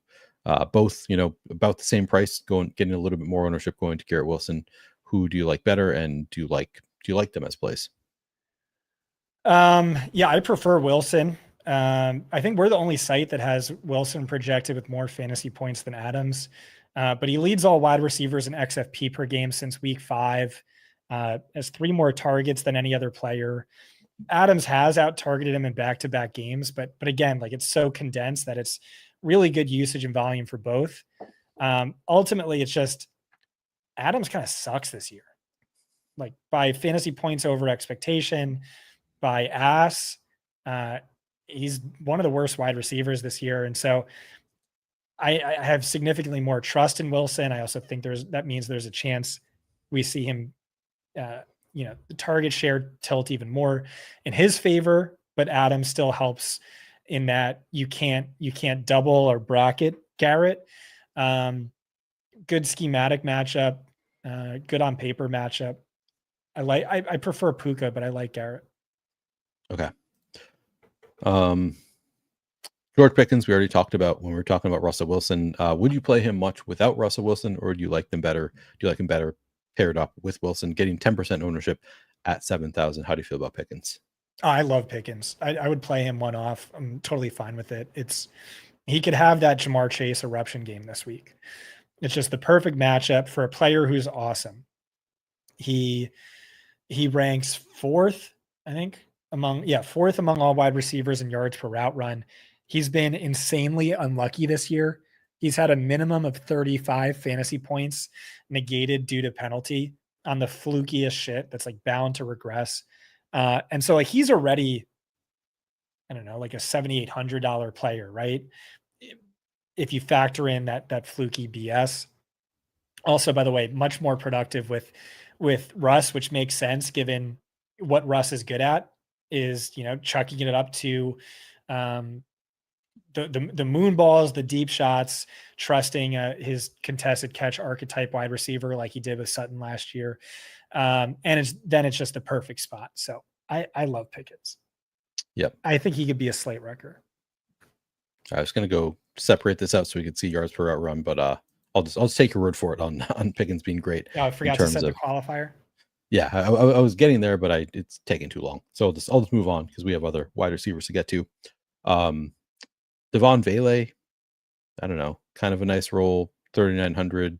both, about the same price, getting a little bit more ownership going to Garrett Wilson. Who do you like better, and do you like them as plays? Yeah, I prefer Wilson. I think we're the only site that has Wilson projected with more fantasy points than Adams. But he leads all wide receivers in XFP per game since week 5. Has 3 more targets than any other player. Adams has out targeted him in back-to-back games, but again, like it's so condensed that it's really good usage and volume for both. Ultimately, it's just Adams kind of sucks this year, like by fantasy points over expectation, by ass. He's one of the worst wide receivers this year. And so I have significantly more trust in Wilson. I also think that means there's a chance we see him, the target share tilt even more in his favor, but Adams still helps in that you can't double or bracket Garrett. Good schematic matchup, good on paper matchup. I prefer Puka, but I like Garrett. Okay. George Pickens, we already talked about when we were talking about Russell Wilson. Would you play him much without Russell Wilson, or do you like them better? Do you like him better paired up with Wilson, getting 10% ownership at 7,000? How do you feel about Pickens? I love Pickens. I would play him one off. I'm totally fine with it. He could have that Jamar Chase eruption game this week. It's just the perfect matchup for a player who's awesome. He ranks 4th, I think, fourth among all wide receivers in yards per route run. He's been insanely unlucky this year. He's had a minimum of 35 fantasy points negated due to penalty on the flukiest shit that's like bound to regress. And so like he's already, I don't know, like a $7,800 player, right? If you factor in that fluky BS. Also, by the way, much more productive with Russ, which makes sense given what Russ is good at is, chucking it up to the moon balls, the deep shots, trusting his contested catch archetype wide receiver like he did with Sutton last year. And it's just the perfect spot. So I love Pickens. Yep. I think he could be a slate wrecker. I was going to go separate this out so we could see yards per route run, but I'll just take your word for it on Pickens being great. Oh, I forgot to set the qualifier. Yeah, I was getting there, but it's taking too long. So I'll just move on because we have other wide receivers to get to. Devon Vele, I don't know, kind of a nice role, 3,900,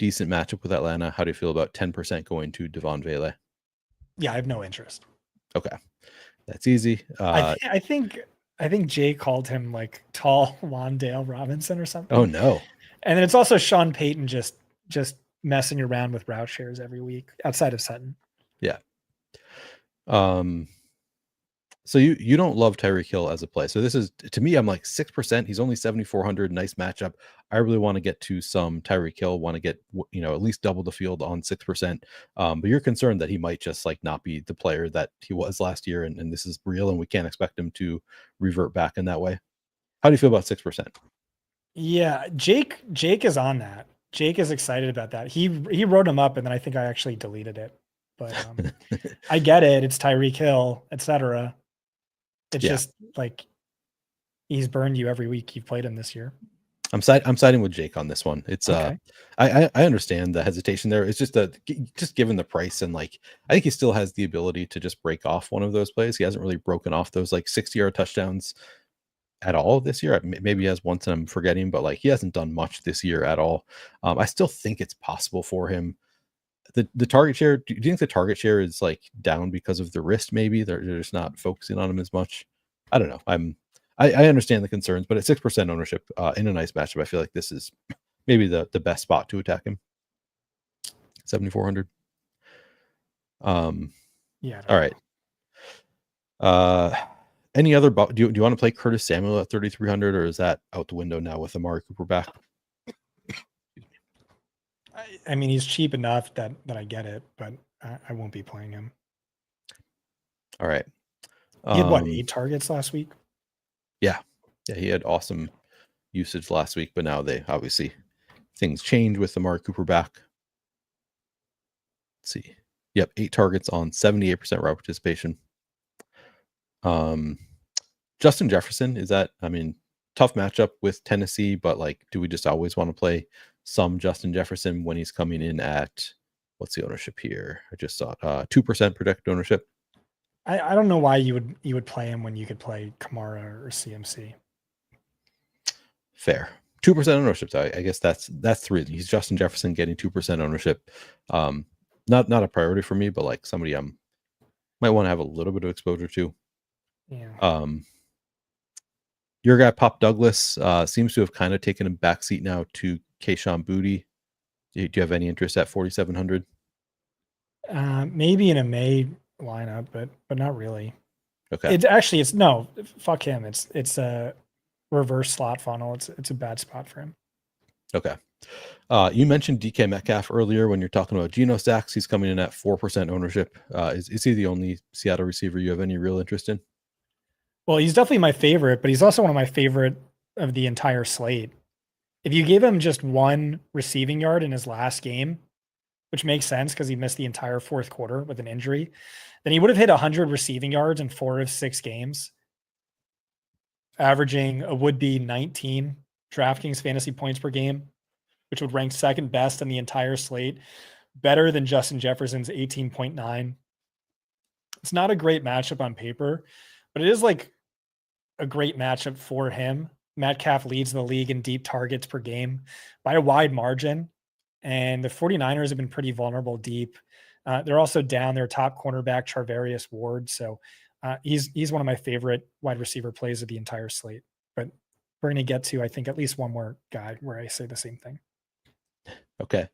decent matchup with Atlanta. How do you feel about 10% going to Devon Vele? Yeah, I have no interest. Okay, that's easy. I think Jay called him like tall Wandale Robinson or something. Oh no! And then it's also Sean Payton just messing around with route shares every week outside of Sutton. Yeah. So you don't love Tyreek Hill as a play. So this is, to me, I'm like 6%. He's only 7,400. Nice matchup. I really want to get to some Tyreek Hill, want to get, at least double the field on 6%. But you're concerned that he might just like not be the player that he was last year. And this is real and we can't expect him to revert back in that way. How do you feel about 6%? Yeah. Jake is on that. Jake is excited about that. He wrote him up and then I think I actually deleted it. but I get it. It's Tyreek Hill, etc. It's just like he's burned you every week you've played him this year. I'm siding with Jake on this one. It's okay. I understand the hesitation there. It's just just given the price, and like I think he still has the ability to just break off one of those plays. He hasn't really broken off those like 60-yard touchdowns at all this year. Maybe he has once and I'm forgetting, but like he hasn't done much this year at all. I still think it's possible for him. The target share, do you think the target share is like down because of the wrist? Maybe they're just not focusing on him as much. I don't know. I understand the concerns, but at 6% ownership in a nice matchup, I feel like this is maybe the best spot to attack him. 7,400. Yeah. All right. Any other? Do you want to play Curtis Samuel at 3,300, or is that out the window now with Amari Cooper back? I mean, he's cheap enough that I get it, but I won't be playing him. All right. He had what, 8 targets last week? Yeah, he had awesome usage last week, but now they obviously things change with Amari Cooper back. Let's see. Yep, 8 targets on 78% route participation. Justin Jefferson, is that, I mean, tough matchup with Tennessee, but like, do we just always want to play some Justin Jefferson when he's coming in at, what's the ownership here? I just saw 2% projected ownership. I don't know why you would play him when you could play Kamara or CMC. Fair. 2% ownership. So I guess that's the reason. He's Justin Jefferson getting 2% ownership. Not a priority for me, but like somebody might want to have a little bit of exposure to. Yeah. Your guy Pop Douglas seems to have kind of taken a backseat now to Kayshon Boutte. Do you have any interest at 4,700? Maybe in a May lineup, but not really. Okay. It's no, fuck him. It's a reverse slot funnel. It's a bad spot for him. Okay. You mentioned DK Metcalf earlier when you're talking about Geno stacks. He's coming in at 4% ownership. Is he the only Seattle receiver you have any real interest in? Well, he's definitely my favorite, but he's also one of my favorite of the entire slate. If you gave him just 1 receiving yard in his last game, which makes sense because he missed the entire fourth quarter with an injury, then he would have hit 100 receiving yards in 4 of 6 games, averaging a would-be 19 DraftKings fantasy points per game, which would rank second best in the entire slate, better than Justin Jefferson's 18.9. It's not a great matchup on paper, but it is like a great matchup for him. Metcalf leads the league in deep targets per game by a wide margin. And the 49ers have been pretty vulnerable deep. They're also down their top cornerback, Charvarius Ward. So he's one of my favorite wide receiver plays of the entire slate. But we're going to get to, I think, at least one more guy where I say the same thing. Okay.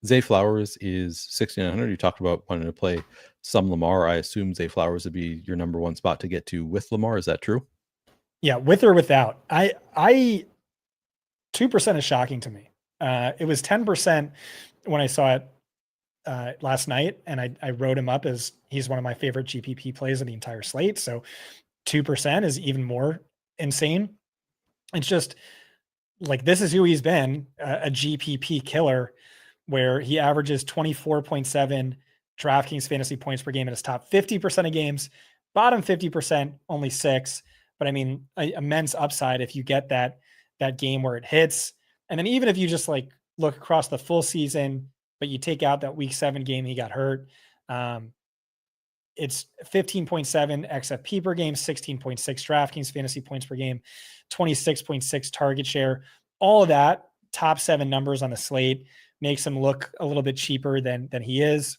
Zay Flowers is 6,900. You talked about wanting to play some Lamar. I assume Zay Flowers would be your number one spot to get to with Lamar. Is that true? Yeah, with or without. I 2% is shocking to me. It was 10% when I saw it last night, and I wrote him up as he's one of my favorite GPP plays of the entire slate. So 2% is even more insane. It's just like, this is who he's been, a GPP killer, where he averages 24.7 DraftKings fantasy points per game in his top 50% of games, bottom 50%, only 6. But I mean, immense upside if you get that game where it hits. And then even if you just like look across the full season, but you take out that week 7 game he got hurt, it's 15.7 XFP per game, 16.6 DraftKings fantasy points per game, 26.6 target share. All of that, top 7 numbers on the slate, makes him look a little bit cheaper than he is.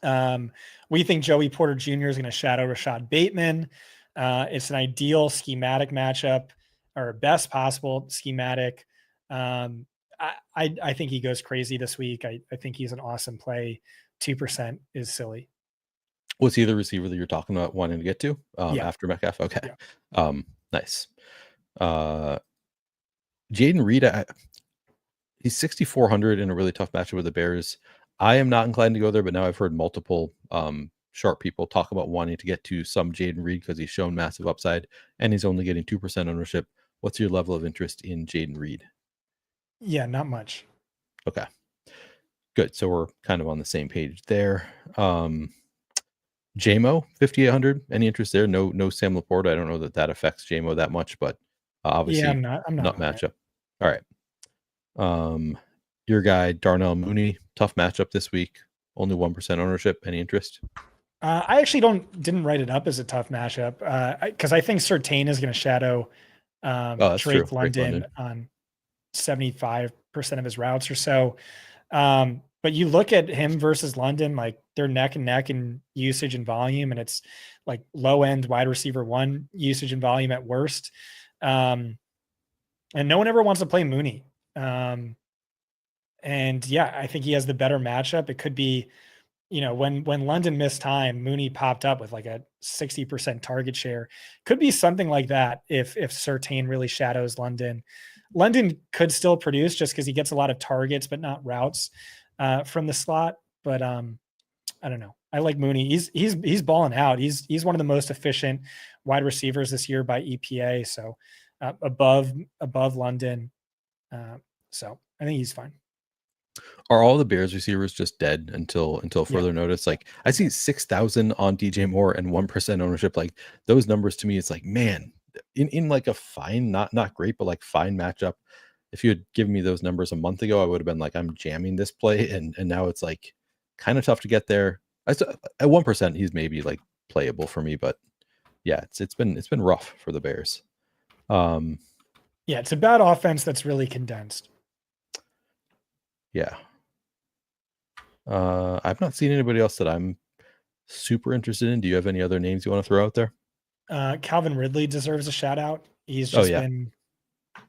We think Joey Porter Jr. is going to shadow Rashad Bateman. It's an ideal schematic matchup, or best possible schematic. I think he goes crazy this week. I think he's an awesome play. 2% is silly. Was he the receiver that you're talking about wanting to get to after Metcalf? Okay. Yeah. Nice. Jaden Reed, he's 6,400 in a really tough matchup with the Bears. I am not inclined to go there, but now I've heard multiple sharp people talk about wanting to get to some Jaden Reed because he's shown massive upside and he's only getting 2% ownership. What's your level of interest in Jaden Reed? Yeah, not much. Okay. Good. So we're kind of on the same page there. JMO 5,800. Any interest there? No Sam Laporta. I don't know that affects JMO that much, but obviously Yeah, I'm not on matchup. All right. Your guy Darnell Mooney, tough matchup this week. Only 1% ownership. Any interest? I actually didn't write it up as a tough matchup because I think Surtain is going to shadow That's Drake true. London on 75% of his routes or so. But you look at him versus London, like they're neck and neck in usage and volume, and it's like low end wide receiver 1 usage and volume at worst. And no one ever wants to play Mooney. And yeah, I think he has the better matchup. It could be, when London missed time, Mooney popped up with like a 60% target share. Could be something like that if Surtain really shadows London. London could still produce just because he gets a lot of targets, but not routes from the slot. But I don't know. I like Mooney. He's balling out. He's one of the most efficient wide receivers this year by EPA. So above London. So I think he's fine. Are all the Bears receivers just dead until further notice? Like I see 6,000 on DJ Moore and 1% ownership. Like those numbers to me, it's like, man, in like a fine, not great, but like fine matchup. If you had given me those numbers a month ago, I would have been like, I'm jamming this play, and now it's like kind of tough to get there. At 1%, he's maybe like playable for me, but yeah, it's been rough for the Bears. Yeah, it's a bad offense that's really condensed. Yeah. I've not seen anybody else that I'm super interested in. Do you have any other names you want to throw out there? Calvin Ridley deserves a shout out. He's just been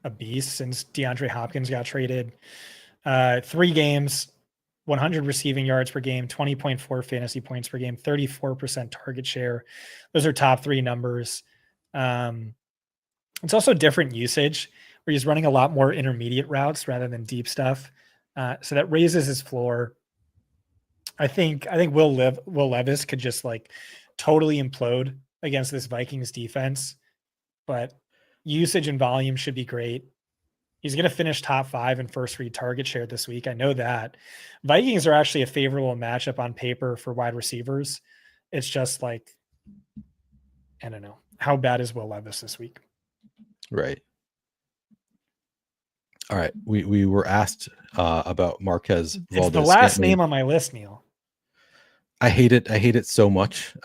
a beast since DeAndre Hopkins got traded. 3 games, 100 receiving yards per game, 20.4 fantasy points per game, 34% target share. Those are top 3 numbers. It's also different usage where he's running a lot more intermediate routes rather than deep stuff. So that raises his floor. I think Will Levis could just like totally implode against this Vikings defense, but usage and volume should be great. He's going to finish top 5 in first read target share this week. I know that. Vikings are actually a favorable matchup on paper for wide receivers. It's just like, I don't know. How bad is Will Levis this week? Right. All right. We were asked about Marquez Valdez. It's the last name on my list, Neil. I hate it. I hate it so much.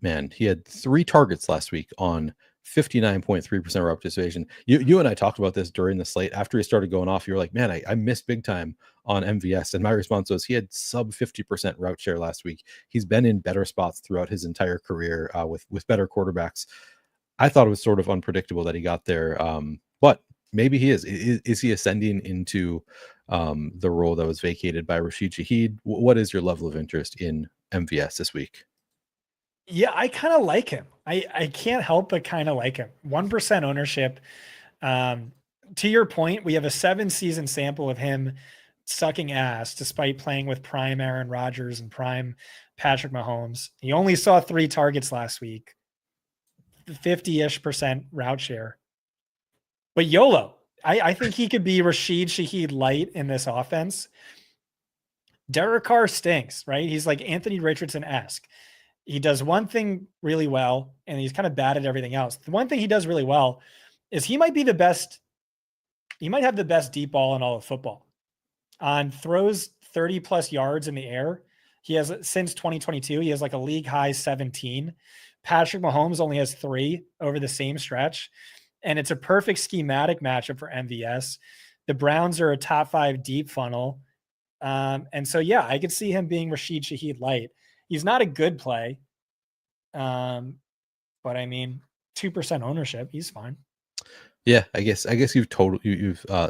Man, he had 3 targets last week on 59.3% route participation. You and I talked about this during the slate. After he started going off, you were like, man, I missed big time on MVS. And my response was he had sub 50% route share last week. He's been in better spots throughout his entire career with better quarterbacks. I thought it was sort of unpredictable that he got there. But maybe he is. Is he ascending into the role that was vacated by Rashid Shaheed? What is your level of interest in MVS this week? Yeah, I kind of like him. I can't help but kind of like him. 1% ownership. To your point, we have a 7-season sample of him sucking ass despite playing with prime Aaron Rodgers and prime Patrick Mahomes. He only saw 3 targets last week, 50-ish% route share. But YOLO, I think he could be Rashid Shaheed light in this offense. Derek Carr stinks, right? He's like Anthony Richardson-esque. He does one thing really well, and he's kind of bad at everything else. The one thing he does really well is he might be the best. He might have the best deep ball in all of football. On throws 30 plus yards in the air, he has since 2022. He has like a league high 17. Patrick Mahomes only has 3 over the same stretch, and it's a perfect schematic matchup for MVS. The Browns are a top 5 deep funnel, and so yeah, I could see him being Rashid Shaheed light. He's not a good play. But I mean, 2% ownership, he's fine. Yeah, I guess you've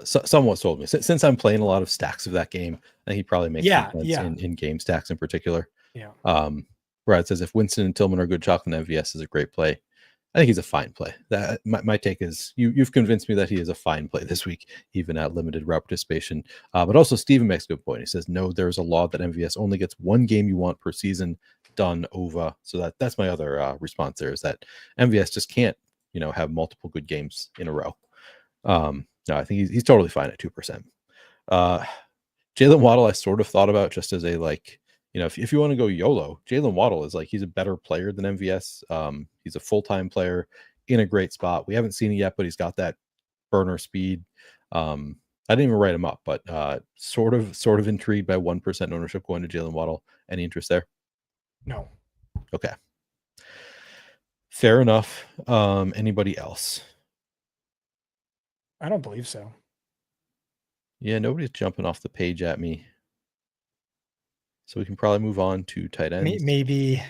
somewhat sold me. Since I'm playing a lot of stacks of that game, I think he probably makes sense in game stacks in particular. Yeah. Brad says if Winston and Tillman are good chalk, then MVS is a great play. I think he's a fine play. That my take is you've convinced me that he is a fine play this week, even at limited route participation. But also Steven makes a good point. He says, no, there's a law that MVS only gets 1 game you want per season done over. So that's my other response there is that MVS just can't, have multiple good games in a row. No, I think he's totally fine at 2%. Jalen Waddle, I sort of thought about just as a like, if you want to go YOLO, Jalen Waddle is like, he's a better player than MVS. He's a full-time player in a great spot. We haven't seen it yet, but he's got that burner speed. I didn't even write him up, but sort of intrigued by 1% ownership going to Jalen Waddle. Any interest there? No. Okay. Fair enough. Anybody else? I don't believe so. Yeah, nobody's jumping off the page at me. So we can probably move on to tight ends. Maybe,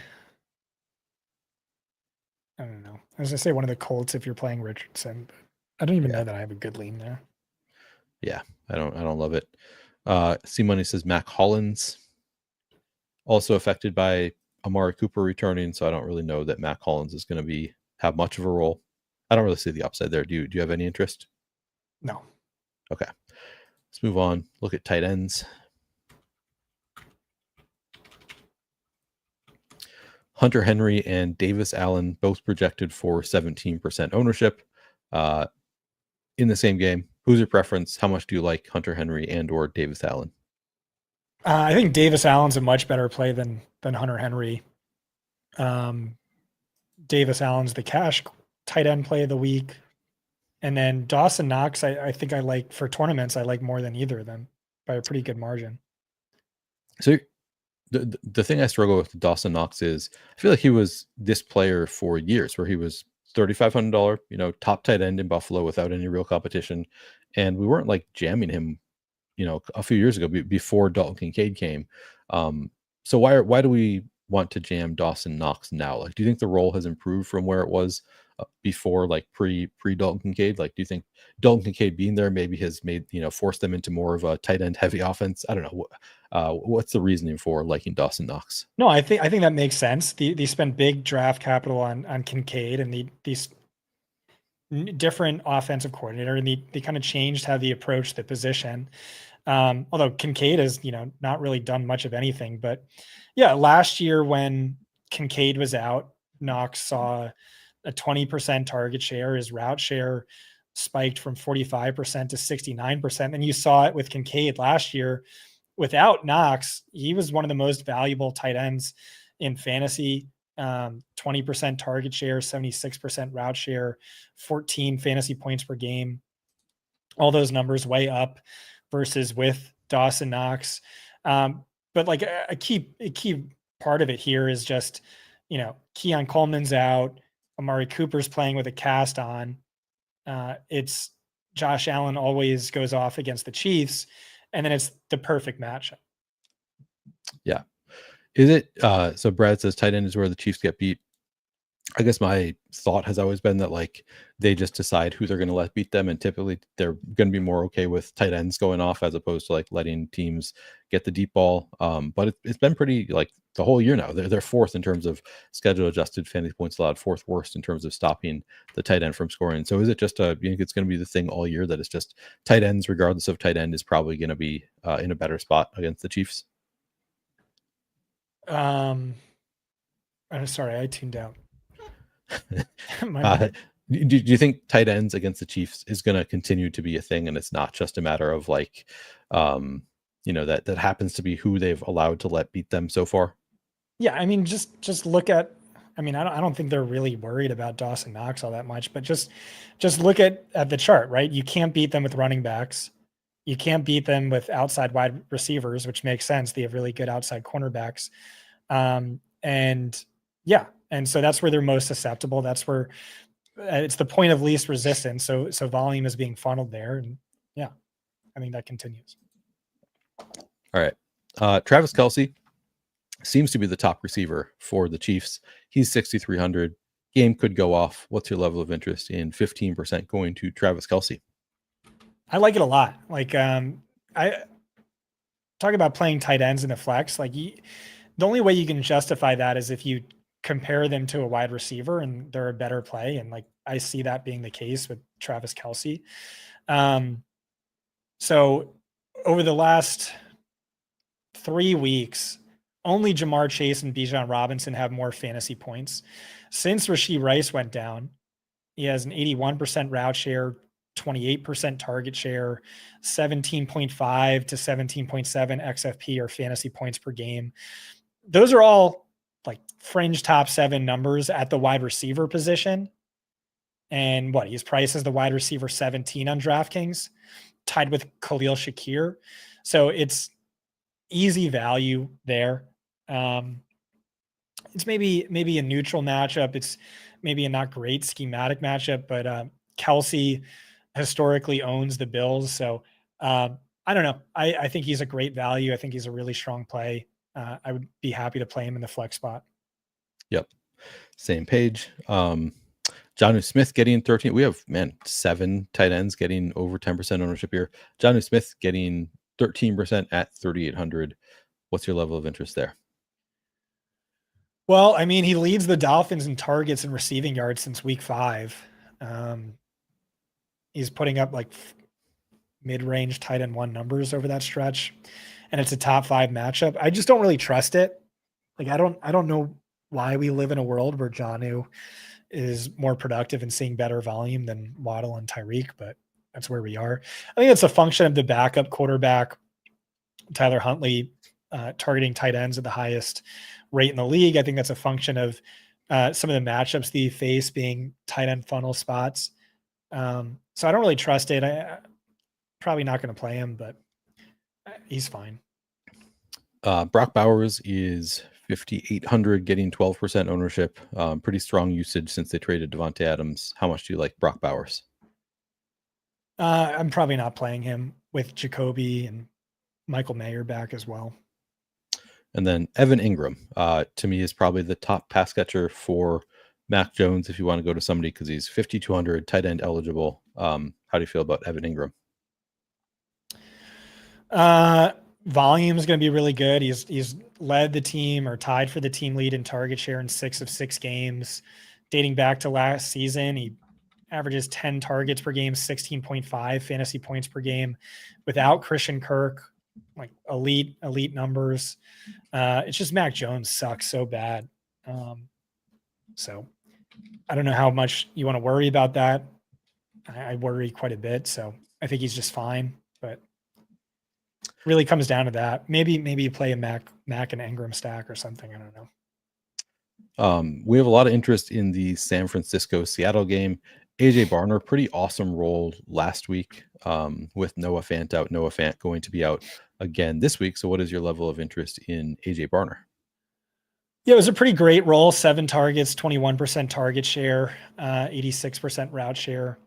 I don't know. I was gonna say one of the Colts if you're playing Richardson, but I don't even know that I have a good lean there. Yeah, I don't love it. C Money says Mac Hollins also affected by Amari Cooper returning, so I don't really know that Mac Hollins is going to have much of a role. I don't really see the upside there. Do you have any interest? No. Okay. Let's move on. Look at tight ends. Hunter Henry and Davis Allen both projected for 17% ownership in the same game. Who's your preference? How much do you like Hunter Henry and or Davis Allen? I think Davis Allen's a much better play than Hunter Henry. Davis Allen's the cash tight end play of the week. And then Dawson Knox, I think I like for tournaments, I like more than either of them by a pretty good margin. So the thing I struggle with Dawson Knox is I feel like he was this player for years where he was $3,500, top tight end in Buffalo without any real competition. And we weren't like jamming him, a few years ago before Dalton Kincaid came. So why do we want to jam Dawson Knox now? Like, do you think the role has improved from where it was before, like pre Dalton Kincaid? Like, do you think Dalton Kincaid being there maybe has made, forced them into more of a tight end heavy offense? I don't know. What's the reasoning for liking Dawson Knox? No, I think that makes sense. They spent big draft capital on Kincaid and these different offensive coordinator, and they kind of changed how they approach the position. Although Kincaid has, not really done much of anything, but yeah, last year when Kincaid was out, Knox saw a 20% target share. His route share spiked from 45% to 69%. And you saw it with Kincaid last year. Without Knox, he was one of the most valuable tight ends in fantasy. 20% target share, 76% route share, 14 fantasy points per game. All those numbers way up versus with Dawson Knox. But like a key part of it here is just, Keon Coleman's out, Amari Cooper's playing with a cast on. It's Josh Allen always goes off against the Chiefs, and then it's the perfect matchup. Yeah. Is it so Brad says tight end is where the Chiefs get beat? I guess my thought has always been that like they just decide who they're going to let beat them, and typically they're going to be more okay with tight ends going off as opposed to like letting teams get the deep ball. But it's been pretty like the whole year now. They're fourth in terms of schedule adjusted fantasy points allowed, fourth worst in terms of stopping the tight end from scoring. So is it just you think it's going to be the thing all year that it's just tight ends, regardless of tight end, is probably going to be in a better spot against the Chiefs? I'm sorry, I tuned out. Do you think tight ends against the Chiefs is going to continue to be a thing, and it's not just a matter of like, that happens to be who they've allowed to let beat them so far? Yeah, I mean, just look at. I mean, I don't think they're really worried about Dawson Knox all that much, but just look at the chart, right? You can't beat them with running backs. You can't beat them with outside wide receivers, which makes sense. They have really good outside cornerbacks. And so that's where they're most susceptible. That's where it's the point of least resistance. So volume is being funneled there. And yeah, I think that continues. All right. Travis Kelce seems to be the top receiver for the Chiefs. He's 6,300. Game could go off. What's your level of interest in 15% going to Travis Kelce? I like it a lot. Like, I talk about playing tight ends in the flex. Like, the only way you can justify that is if you compare them to a wide receiver and they're a better play. And like, I see that being the case with Travis Kelce. So over the last 3 weeks, only Jamar Chase and Bijan Robinson have more fantasy points. Since Rashee Rice went down, he has an 81% route share, 28% target share, 17.5 to 17.7 XFP or fantasy points per game. Those are all like fringe top 7 numbers at the wide receiver position. And what, he's priced as the wide receiver 17 on DraftKings, tied with Khalil Shakir. So it's easy value there. It's maybe a neutral matchup. It's maybe a not great schematic matchup, but Kelsey historically owns the Bills. So I don't know. I think he's a great value. I think he's a really strong play. I would be happy to play him in the flex spot. Yep. Same page. Jonnu Smith getting 13. We have, 7 tight ends getting over 10% ownership here. Jonnu Smith getting 13% at 3,800. What's your level of interest there? Well, I mean, he leads the Dolphins in targets and receiving yards since week 5. He's putting up like mid-range tight end 1 numbers over that stretch, and it's a top 5 matchup. I just don't really trust it. Like, I don't know why we live in a world where Jonnu is more productive and seeing better volume than Waddle and Tyreek, but that's where we are. I think it's a function of the backup quarterback, Tyler Huntley, targeting tight ends at the highest rate in the league. I think that's a function of some of the matchups they face being tight end funnel spots. So I don't really trust it. I probably not going to play him, but he's fine. Brock Bowers is 5,800, getting 12% ownership. Pretty strong usage since they traded Devontae Adams. How much do you like Brock Bowers? I'm probably not playing him with Jacoby and Michael Mayer back as well. And then Evan Ingram, to me, is probably the top pass catcher for Mac Jones if you want to go to somebody, because he's 5,200, tight end eligible. How do you feel about Evan Ingram? Volume is going to be really good. He's led the team or tied for the team lead in target share in 6 of 6 games. Dating back to last season, he averages 10 targets per game, 16.5 fantasy points per game. Without Christian Kirk, like elite numbers. It's just Mac Jones sucks so bad. So I don't know how much you want to worry about that. I worry quite a bit. So I think he's just fine, but really comes down to that. Maybe you play a Mac and Ingram stack or something. I don't know. We have a lot of interest in the San Francisco-Seattle game. AJ Barner, pretty awesome role last week with Noah Fant out. Noah Fant going to be out again this week. So what is your level of interest in AJ Barner? Yeah, it was a pretty great role. 7 targets, 21% target share, 86% route share.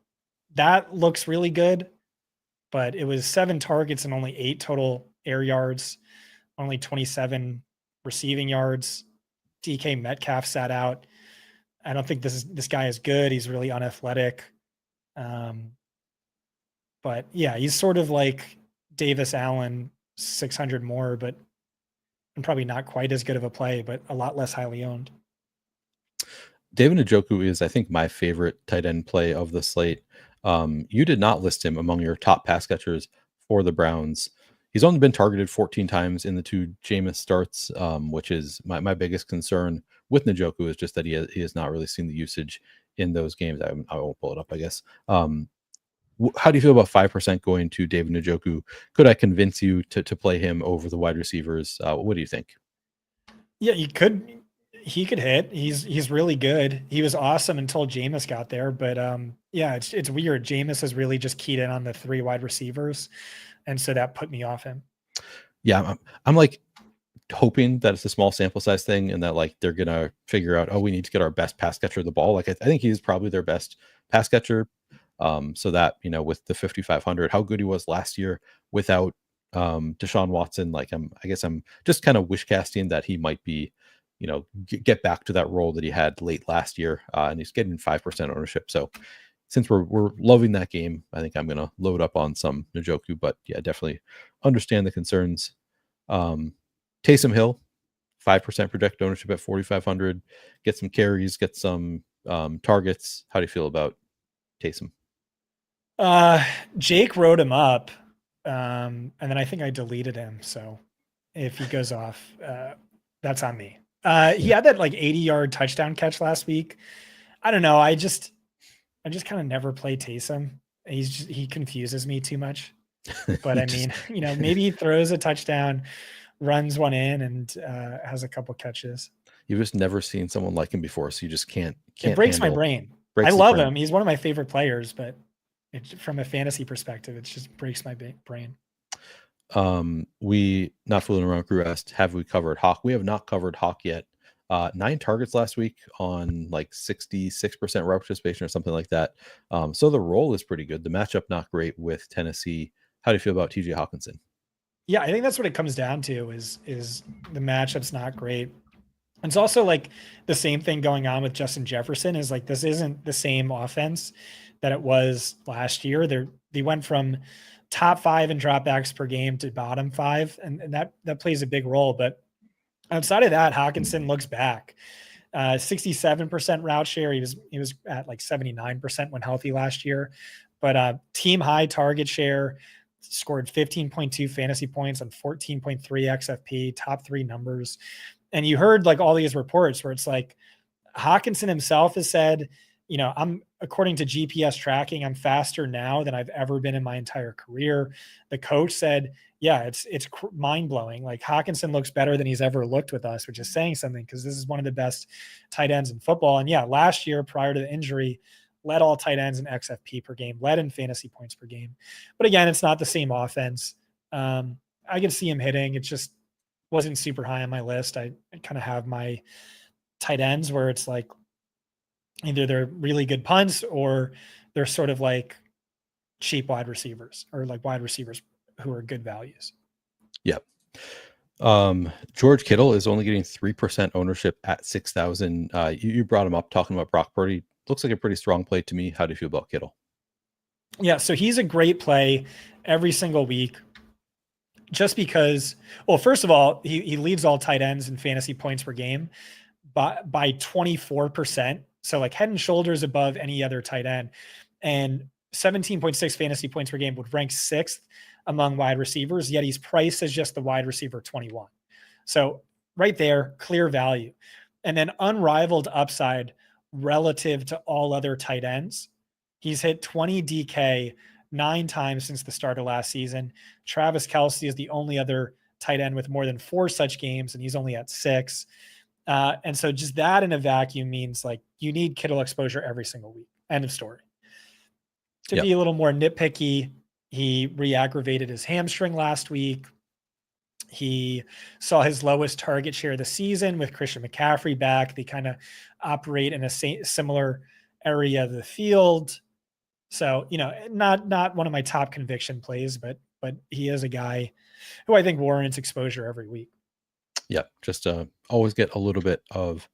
That looks really good, but it was 7 targets and only 8 total air yards, only 27 receiving yards. DK Metcalf sat out. I don't think this guy is good. He's really unathletic. But yeah, he's sort of like Davis Allen, 600 more, but and probably not quite as good of a play, but a lot less highly owned. David Njoku is, I think, my favorite tight end play of the slate. You did not list him among your top pass catchers for the Browns. He's only been targeted 14 times in the 2 Jameis starts, which is my biggest concern with Njoku, is just that he has not really seen the usage in those games. I won't pull it up, I guess. How do you feel about 5% going to David Njoku? Could I convince you to play him over the wide receivers? What do you think? Yeah, he could hit. He's really good. He was awesome until Jameis got there. But yeah, it's weird. Jameis has really just keyed in on the 3 wide receivers. And so that put me off him. Yeah, I'm like hoping that it's a small sample size thing and that like they're going to figure out, we need to get our best pass catcher the ball. Like I think he's probably their best pass catcher. So that, with the 5,500, how good he was last year without Deshaun Watson, like I guess I'm just kind of wish casting that he might be, get back to that role that he had late last year. And he's getting 5% ownership. So since we're loving that game, I think I'm going to load up on some Njoku, but yeah, definitely understand the concerns. Taysom Hill, 5% projected ownership at 4,500, get some carries, get some targets. How do you feel about Taysom? Jake wrote him up, and then I think I deleted him. So if he goes off, that's on me. He had that like 80-yard touchdown catch last week. I don't know. I just kind of never play Taysom. he confuses me too much. But I mean, maybe he throws a touchdown, runs one in, and has a couple catches. You've just never seen someone like him before, so you just can't. It breaks my brain. I love him. He's one of my favorite players, but from a fantasy perspective, it just breaks my brain. We not fooling around. Crew asked, have we covered Hawk? We have not covered Hawk yet. 9 targets last week on like 66% route participation or something like that. So the role is pretty good. The matchup not great with Tennessee. How do you feel about TJ Hawkinson? Yeah, I think that's what it comes down to is the matchup's not great. It's also like the same thing going on with Justin Jefferson is like, this isn't the same offense that it was last year. They went from top 5 in dropbacks per game to bottom 5. And that plays a big role. But outside of that, Hawkinson looks back. 67% route share. He was at like 79% when healthy last year, but team high target share, scored 15.2 fantasy points on 14.3 XFP, top 3 numbers. And you heard like all these reports where it's like Hawkinson himself has said, I'm according to GPS tracking, I'm faster now than I've ever been in my entire career. The coach said, yeah, it's mind blowing. Like Hawkinson looks better than he's ever looked with us, which is saying something because this is one of the best tight ends in football. And yeah, last year prior to the injury, led all tight ends in XFP per game, led in fantasy points per game. But again, it's not the same offense. I can see him hitting. It just wasn't super high on my list. I kind of have my tight ends where it's like either they're really good punts or they're sort of like cheap wide receivers or like wide receivers who are good values. Yep. George Kittle is only getting 3% ownership at 6,000. You brought him up talking about Brock Purdy. Looks like a pretty strong play to me. How do you feel about Kittle? Yeah, so he's a great play every single week. Just because, well, first of all, he leads all tight ends in fantasy points per game by 24%. So like head and shoulders above any other tight end, and 17.6 fantasy points per game would rank 6th among wide receivers. Yet he's priced as just the wide receiver 21. So right there, clear value, and then unrivaled upside relative to all other tight ends. He's hit 20 DK 9 times since the start of last season. Travis Kelce is the only other tight end with more than 4 such games, and he's only at 6. And so just that in a vacuum means like you need Kittle exposure every single week. End of story. To be a little more nitpicky, he re-aggravated his hamstring last week. He saw his lowest target share of the season with Christian McCaffrey back. They kind of operate in a similar area of the field. So, not one of my top conviction plays, but he is a guy who I think warrants exposure every week. Yeah, just always get a little bit of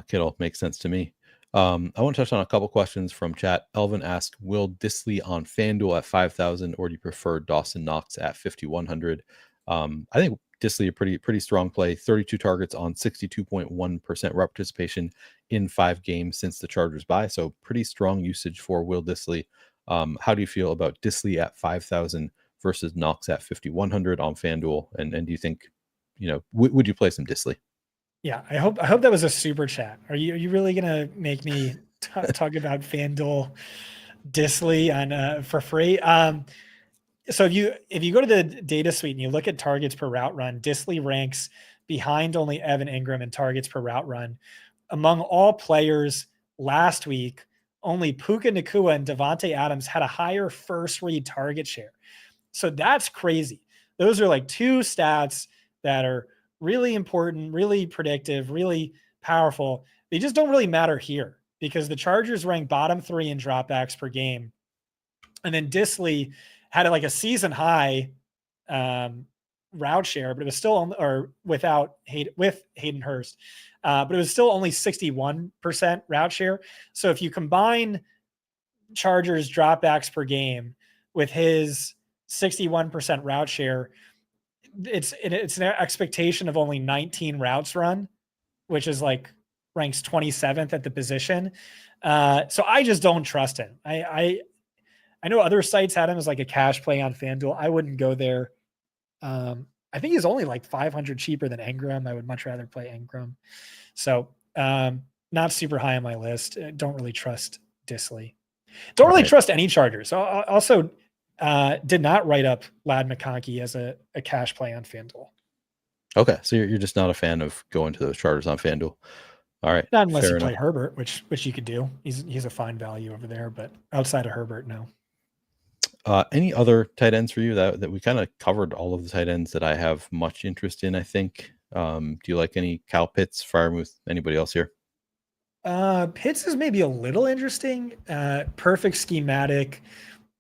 Kittle. Makes sense to me. I want to touch on a couple questions from chat. Elvin asked, will Disley on FanDuel at 5,000, or do you prefer Dawson Knox at 5,100? I think Disley a pretty strong play. 32 targets on 62.1% route participation in 5 games since the Chargers bye. So pretty strong usage for Will Disley. How do you feel about Disley at 5,000 versus Knox at 5,100 on FanDuel? And do you think, would you play some Disley? Yeah, I hope that was a super chat. Are you really gonna make me talk about FanDuel Disley on for free? So if you go to the data suite and you look at targets per route run, Disley ranks behind only Evan Ingram in targets per route run. Among all players last week, only Puka Nacua and Devontae Adams had a higher first read target share. So that's crazy. Those are like 2 stats that are really important, really predictive, really powerful. They just don't really matter here because the Chargers rank bottom 3 in dropbacks per game. And then Disley had like a season high route share, but it was still with Hayden Hurst, but it was still only 61% route share. So if you combine Chargers dropbacks per game with his 61% route share, it's an expectation of only 19 routes run, which is like ranks 27th at the position. So I just don't trust him. I know other sites had him as like a cash play on FanDuel. I wouldn't go there. I think he's only like 500 cheaper than Ingram. I would much rather play Ingram. So not super high on my list. Don't really trust Disley. Don't really right. trust any Chargers. Also, did not write up Lad McConkey as a cash play on FanDuel. Okay, so you're just not a fan of going to those Chargers on FanDuel. All right, Not unless fair you enough. play Herbert, which you could do. He's a fine value over there, but outside of Herbert, no. Any other tight ends for you that we kind of covered all of the tight ends that I have much interest in, I think. Do you like any Kyle Pitts? Fire with anybody else here? Pitts is maybe a little interesting. Perfect schematic.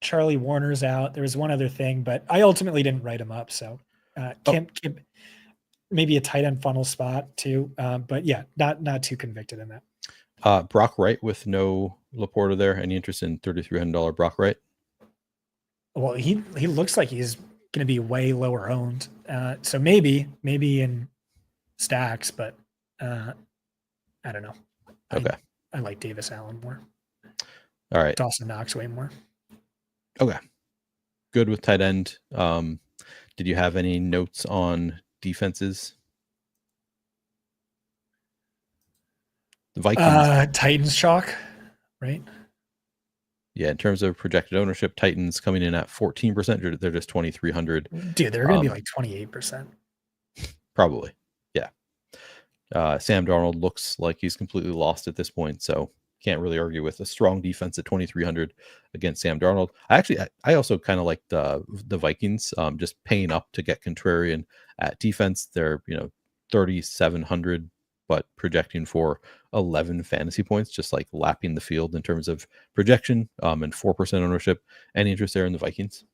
Charlie Warner's out. There was one other thing, but I ultimately didn't write him up. So maybe a tight end funnel spot too. But yeah, not too convicted in that. Brock Wright with no Laporta there. Any interest in $3,300 Brock Wright? Well, he looks like he's going to be way lower owned. So maybe in stacks, but I don't know. Okay. I like Davis Allen more. All right. Dawson Knox way more. Okay. Good with tight end. Did you have any notes on defenses? The Vikings. Titans chalk, right? Yeah, in terms of projected ownership, Titans coming in at 14%. They're just 2,300. Dude, they're going to be like 28%. Probably. Yeah. Sam Darnold looks like he's completely lost at this point, so can't really argue with a strong defense at 2,300 against Sam Darnold. I also kind of like the Vikings, just paying up to get contrarian at defense. They're 3,700, but projecting for 11 fantasy points, just like lapping the field in terms of projection, and 4% ownership. Any interest there in the Vikings?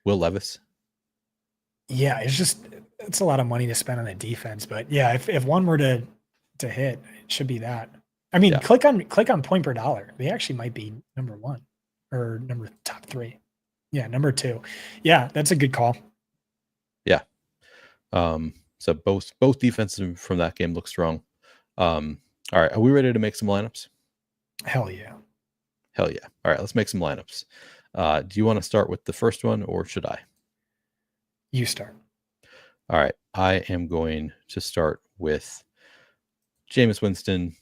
Will Levis? Yeah, it's a lot of money to spend on a defense, but yeah, if one were to hit, it should be that. I mean, click on point per dollar. They actually might be number one or top three. Yeah, number two. Yeah, that's a good call. Yeah. So both defenses from that game look strong. All right, are we ready to make some lineups? Hell yeah. Hell yeah. All right, let's make some lineups. Do you want to start with the first one or should I? You start. All right, I am going to start with Jameis Winston.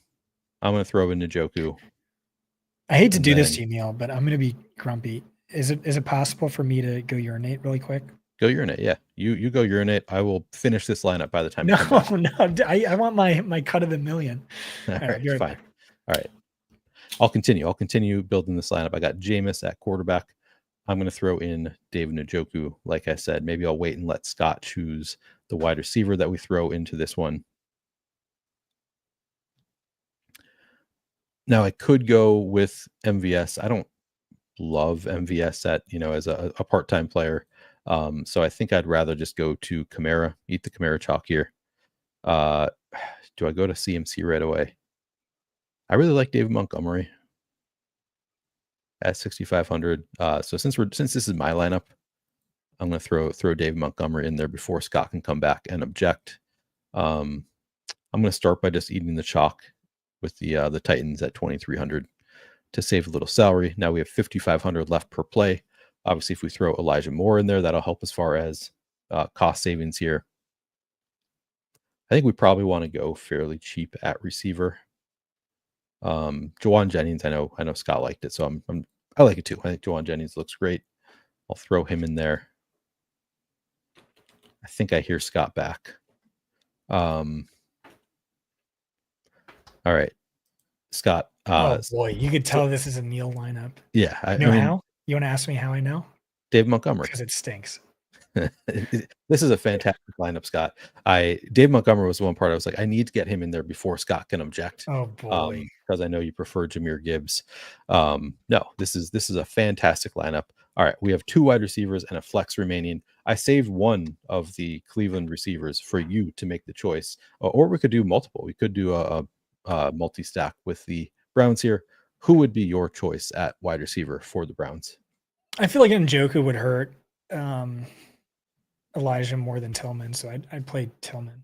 I'm going to throw in Njoku. I hate to do this to you, Neil, but I'm going to be grumpy. Is it possible for me to go urinate really quick? Go urinate, yeah. You go urinate. I will finish this lineup by the time. No. I want my cut of the million. All right, fine. Back. All right, I'll continue building this lineup. I got Jameis at quarterback. I'm going to throw in David Njoku. Like I said, maybe I'll wait and let Scott choose the wide receiver that we throw into this one. Now I could go with MVS. I don't love MVS at as a part-time player. So I think I'd rather just go to Kamara, eat the Kamara chalk here. Do I go to CMC right away? I really like David Montgomery at 6,500. So since this is my lineup, I'm going to throw David Montgomery in there before Scott can come back and object. I'm going to start by just eating the chalk with the Titans at 2,300 to save a little salary. Now we have 5,500 left per play. Obviously, if we throw Elijah Moore in there, that'll help as far as cost savings here. I think we probably want to go fairly cheap at receiver. Jawan Jennings, I know Scott liked it, so I like it too. I think Jawan Jennings looks great. I'll throw him in there. I think I hear Scott back. All right, Scott. Oh boy, you could tell this is a Neil lineup. Yeah, I mean, how? You want to ask me how I know? Dave Montgomery. Because it stinks. This is a fantastic lineup, Scott. Dave Montgomery was the one part I was like, I need to get him in there before Scott can object. Oh boy, because I know you prefer Jahmyr Gibbs. No, this is a fantastic lineup. All right, we have 2 wide receivers and a flex remaining. I saved one of the Cleveland receivers for you to make the choice, or we could do multiple. We could do a multi-stack with the Browns here. Who would be your choice at wide receiver for the Browns? I feel like Njoku would hurt Elijah more than Tillman, so I'd play Tillman.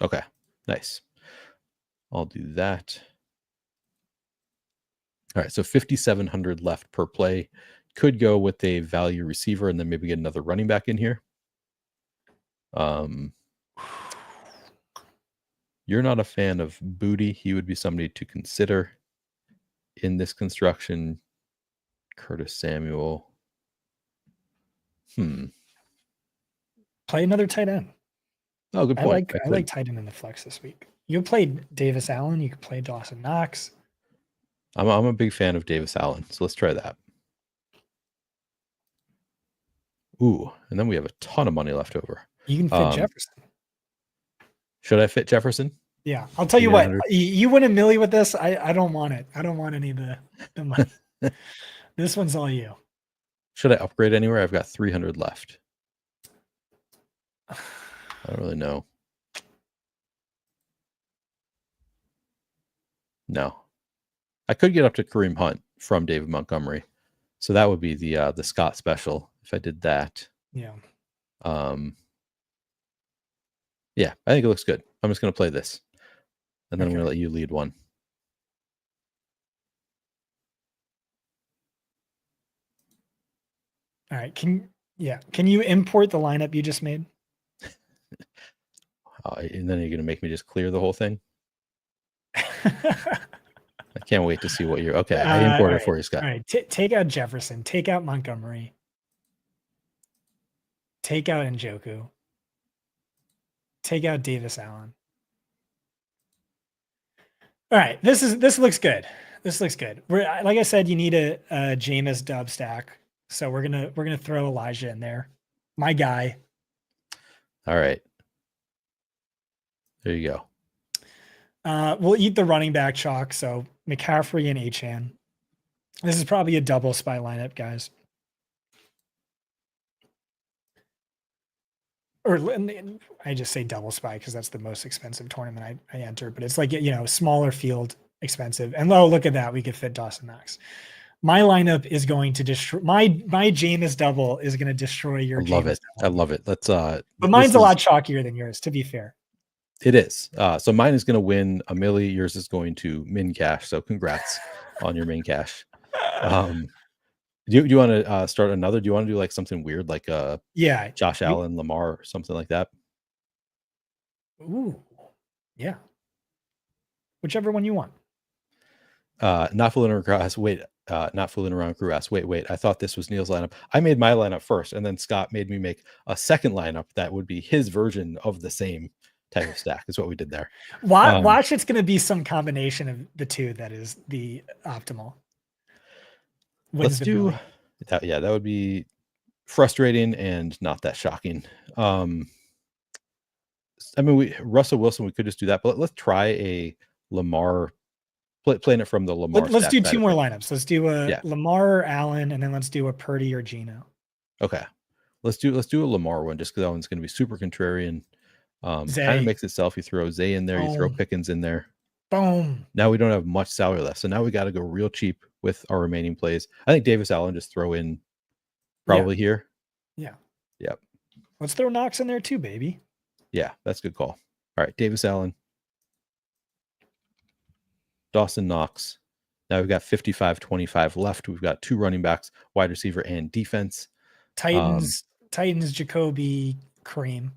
Okay, nice. I'll do that. All right, so 5,700 left per play. Could go with a value receiver and then maybe get another running back in here. You're not a fan of Booty. He would be somebody to consider in this construction, Curtis Samuel. Play another tight end. Oh, good point. I like tight end in the flex this week. You played Davis Allen. You could play Dawson Knox. I'm a big fan of Davis Allen, so let's try that. Ooh, and then we have a ton of money left over. You can fit Jefferson. Should I fit Jefferson? Yeah, I'll tell you what. You win a milli with this. I don't want it. I don't want any of the money. This one's all you. Should I upgrade anywhere? I've got 300 left. I don't really know. No. I could get up to Kareem Hunt from David Montgomery. So that would be the Scott special if I did that. Yeah. Yeah, I think it looks good. I'm just going to play this. And then I'm going to let you lead one. All right. Can you import the lineup you just made? And then you're going to make me just clear the whole thing? I can't wait to see what you're... Okay, I imported it for you, Scott. All right, take out Jefferson. Take out Montgomery. Take out Njoku. Take out Davis Allen. All right, this looks good. This looks good. Like I said, you need a Jameis dub stack, so we're gonna throw Elijah in there, my guy. All right, there you go. We'll eat the running back chalk. So McCaffrey and Achane. This is probably a double spy lineup, guys. Or I just say double spy because that's the most expensive tournament I entered, but it's like, smaller field expensive. And look at that. We could fit Dawson Knox. My lineup is going to destroy my Jameis double is going to destroy your. I love it. I love it. Let's but mine's a lot chalkier than yours, to be fair. It is. So mine is going to win a milli. Yours is going to min cash. So congrats on your main cash. Do you want to start another? Do you want to do like something weird, like Josh Allen, Lamar, or something like that? Ooh, yeah. Whichever one you want. Not fooling around crew asks, not fooling around crew asks, wait. I thought this was Neil's lineup. I made my lineup first, and then Scott made me make a second lineup that would be his version of the same type of stack. Is what we did there. Watch, it's going to be some combination of the two that is the optimal. Let's do that. Yeah, that would be frustrating and not that shocking. I mean, Russell Wilson, we could just do that, but let's try a Lamar, playing it from the Lamar. Let's do two more lineups. Let's do a Lamar, Allen, and then let's do a Purdy or Geno. Okay, let's do a Lamar one just because that one's going to be super contrarian. Kind of makes itself. You throw Zay in there, you throw Pickens in there. Boom. Now we don't have much salary left, so now we got to go real cheap with our remaining plays. I think Davis Allen just throw in probably here. Yeah. Yep. Let's throw Knox in there too, baby. Yeah, that's a good call. All right, Davis Allen, Dawson Knox. Now we've got 55-25 left. We've got two running backs, wide receiver, and defense. Titans, Jacoby, Kareem.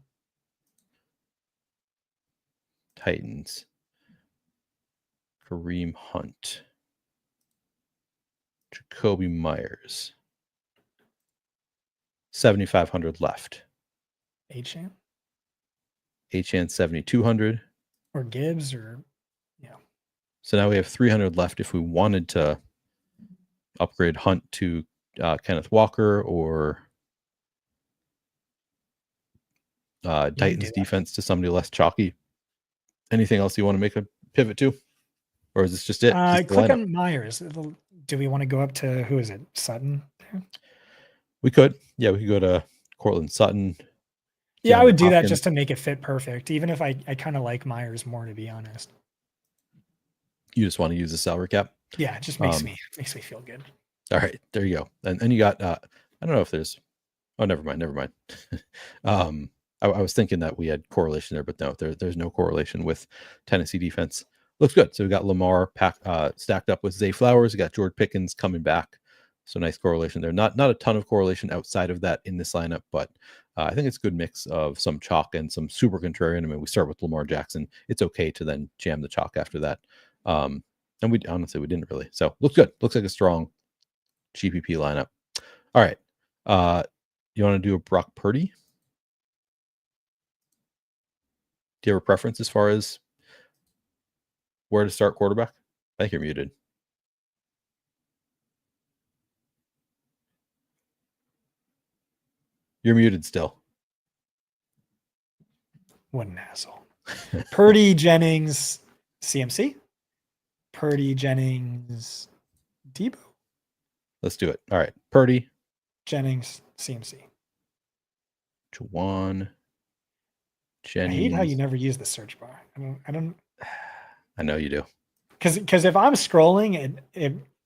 Titans, Kareem Hunt, Jacoby Myers. 7,500 left. Achane 7,200. Or Gibbs, or So now we have 300 left if we wanted to upgrade Hunt to Kenneth Walker or Titans defense to somebody less chalky. Anything else you want to make a pivot to? Or is this just it? Click on Myers. Do we want to go up to, who is it? Sutton? We could. Yeah, we could go to Cortland Sutton. Yeah, I would do that just to make it fit perfect, even if I kind of like Myers more, to be honest. You just want to use the salary cap? Yeah, it just makes me feel good. All right, there you go. And you got I don't know if there's never mind. I was thinking that we had correlation there, but no, there's no correlation with Tennessee defense. Looks good. So we got Lamar stacked up with Zay Flowers. We got George Pickens coming back. So nice correlation there. Not a ton of correlation outside of that in this lineup, but I think it's a good mix of some chalk and some super contrarian. I mean, we start with Lamar Jackson. It's okay to then jam the chalk after that. And we didn't really. So looks good. Looks like a strong GPP lineup. All right. You want to do a Brock Purdy? Do you have a preference as far as where to start quarterback? I think you're muted. You're muted still. What an asshole. Purdy, Jennings, CMC. Purdy, Jennings, Debo. Let's do it. All right. Purdy, Jennings, CMC. Juwan, Jennings. I hate how you never use the search bar. I don't. I know you do. Because if I'm scrolling,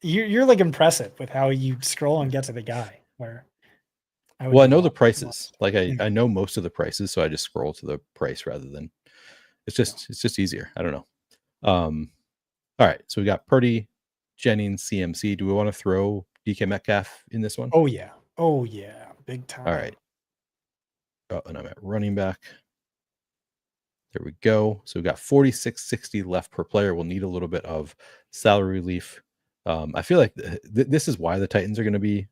you're like impressive with how you scroll and get to the guy. Where I know the prices. Like I know most of the prices, so I just scroll to the price rather than. It's just easier. I don't know. All right, so we got Purdy, Jennings, CMC. Do we want to throw DK Metcalf in this one? Oh yeah, big time. All right. Oh, and I'm at running back. There we go. So we got 46.60 left per player. We'll need a little bit of salary relief. I feel like this is why the Titans are going to be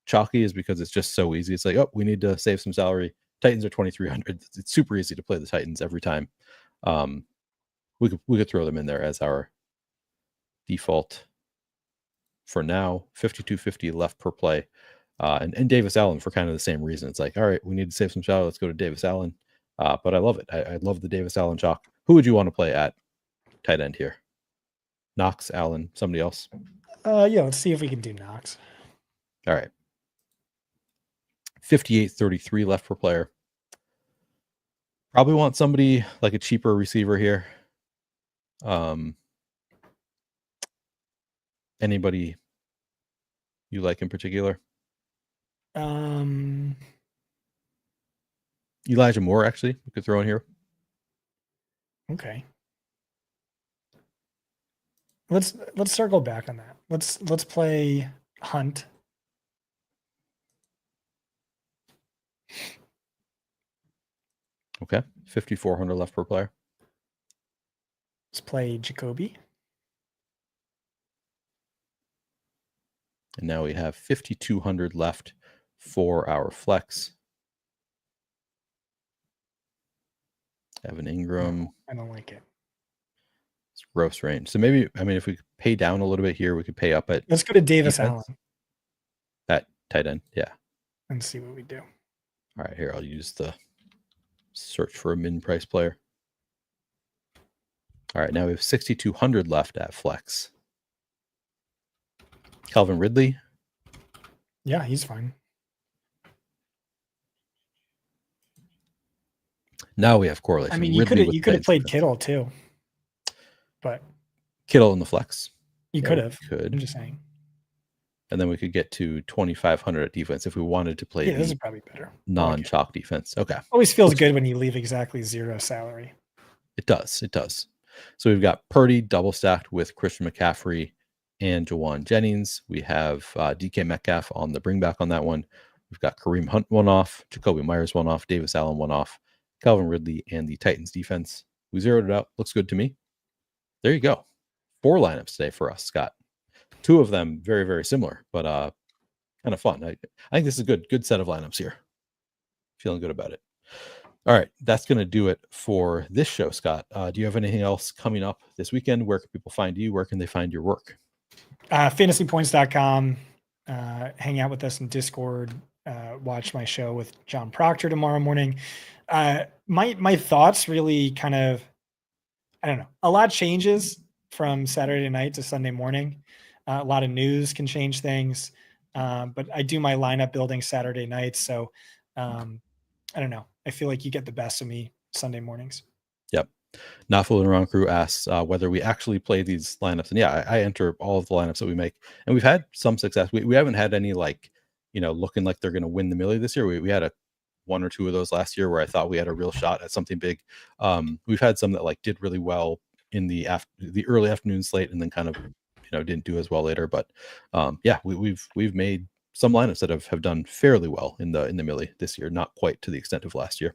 chalky, is because it's just so easy. It's like, oh, we need to save some salary. Titans are 2,300. It's super easy to play the Titans every time. We could throw them in there as our default for now. 52.50 left per play. And Davis Allen for kind of the same reason. It's like, all right, we need to save some salary. Let's go to Davis Allen. But I love it. I love the Davis Allen chalk. Who would you want to play at tight end here? Knox, Allen, somebody else? Yeah, let's see if we can do Knox. All right. 58.33 left per player. Probably want somebody like a cheaper receiver here. Anybody you like in particular? Elijah Moore, actually, we could throw in here. Okay. Let's circle back on that. Let's play Hunt. Okay. 5,400 left per player. Let's play Jacoby. And now we have 5,200 left for our flex. Evan Ingram. I don't like it. It's gross range. So maybe, if we pay down a little bit here, we could pay up at. Let's go to Davis Allen. At tight end, yeah. And see what we do. All right, here, I'll use the search for a min-price player. All right, now we have 6,200 left at flex. Calvin Ridley. Yeah, he's fine. Now we have correlation. You could have played Kittle too, but Kittle in the flex. You could have. Could. I'm just saying. And then we could get to 2,500 at defense if we wanted to play. Yeah, this is probably better. Non-chalk defense. Okay. Always feels good when you leave exactly zero salary. It does. It does. So we've got Purdy double stacked with Christian McCaffrey and Juwan Jennings. We have DK Metcalf on the bring back on that one. We've got Kareem Hunt one off, Jacoby Myers one off, Davis Allen one off, Calvin Ridley, and the Titans defense. We zeroed it out. Looks good to me. There you go. 4 lineups today for us, Scott. 2 of them very, very similar, but kind of fun. I think this is a good set of lineups here. Feeling good about it. All right, that's going to do it for this show, Scott. Do you have anything else coming up this weekend? Where can people find you? Where can they find your work? Fantasypoints.com. Hang out with us in Discord. Watch my show with John Proctor tomorrow morning. My thoughts really kind of, I don't know, a lot changes from Saturday night to Sunday morning. A lot of news can change things, but I do my lineup building Saturday nights. So I don't know. I feel like you get the best of me Sunday mornings. Yep. Not Fooling Around Crew asks whether we actually play these lineups. And yeah, I enter all of the lineups that we make. And we've had some success. We haven't had any looking like they're going to win the Millie this year. We had 1 or 2 of those last year where I thought we had a real shot at something big. We've had some that did really well in the early afternoon slate and then kind of didn't do as well later. But yeah, we've made some lineups that have done fairly well in the Millie this year, not quite to the extent of last year.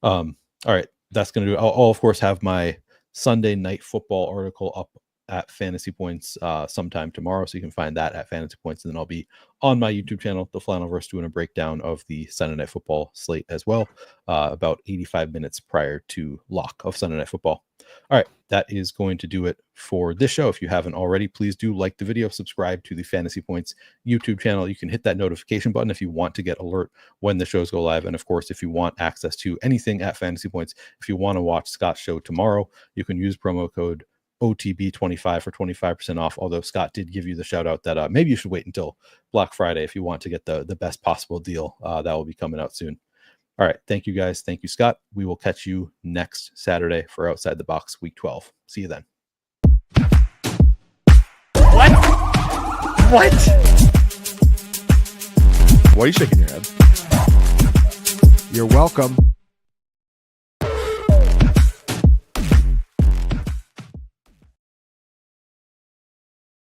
All right, that's going to do. I'll of course have my Sunday Night Football article up at Fantasy Points sometime tomorrow. So you can find that at Fantasy Points. And then I'll be on my YouTube channel, The Flannelverse, doing a breakdown of the Sunday Night Football slate as well, about 85 minutes prior to lock of Sunday Night Football. All right, that is going to do it for this show. If you haven't already, please do like the video, subscribe to the Fantasy Points YouTube channel. You can hit that notification button if you want to get alert when the shows go live. And of course, if you want access to anything at Fantasy Points, if you want to watch Scott's show tomorrow, you can use promo code OTB25 for 25% off. Although Scott did give you the shout out that maybe you should wait until Black Friday if you want to get the best possible deal. That will be coming out soon. All right. Thank you guys. Thank you, Scott. We will catch you next Saturday for Outside the Box Week 12. See you then. What? Why are you shaking your head? You're welcome.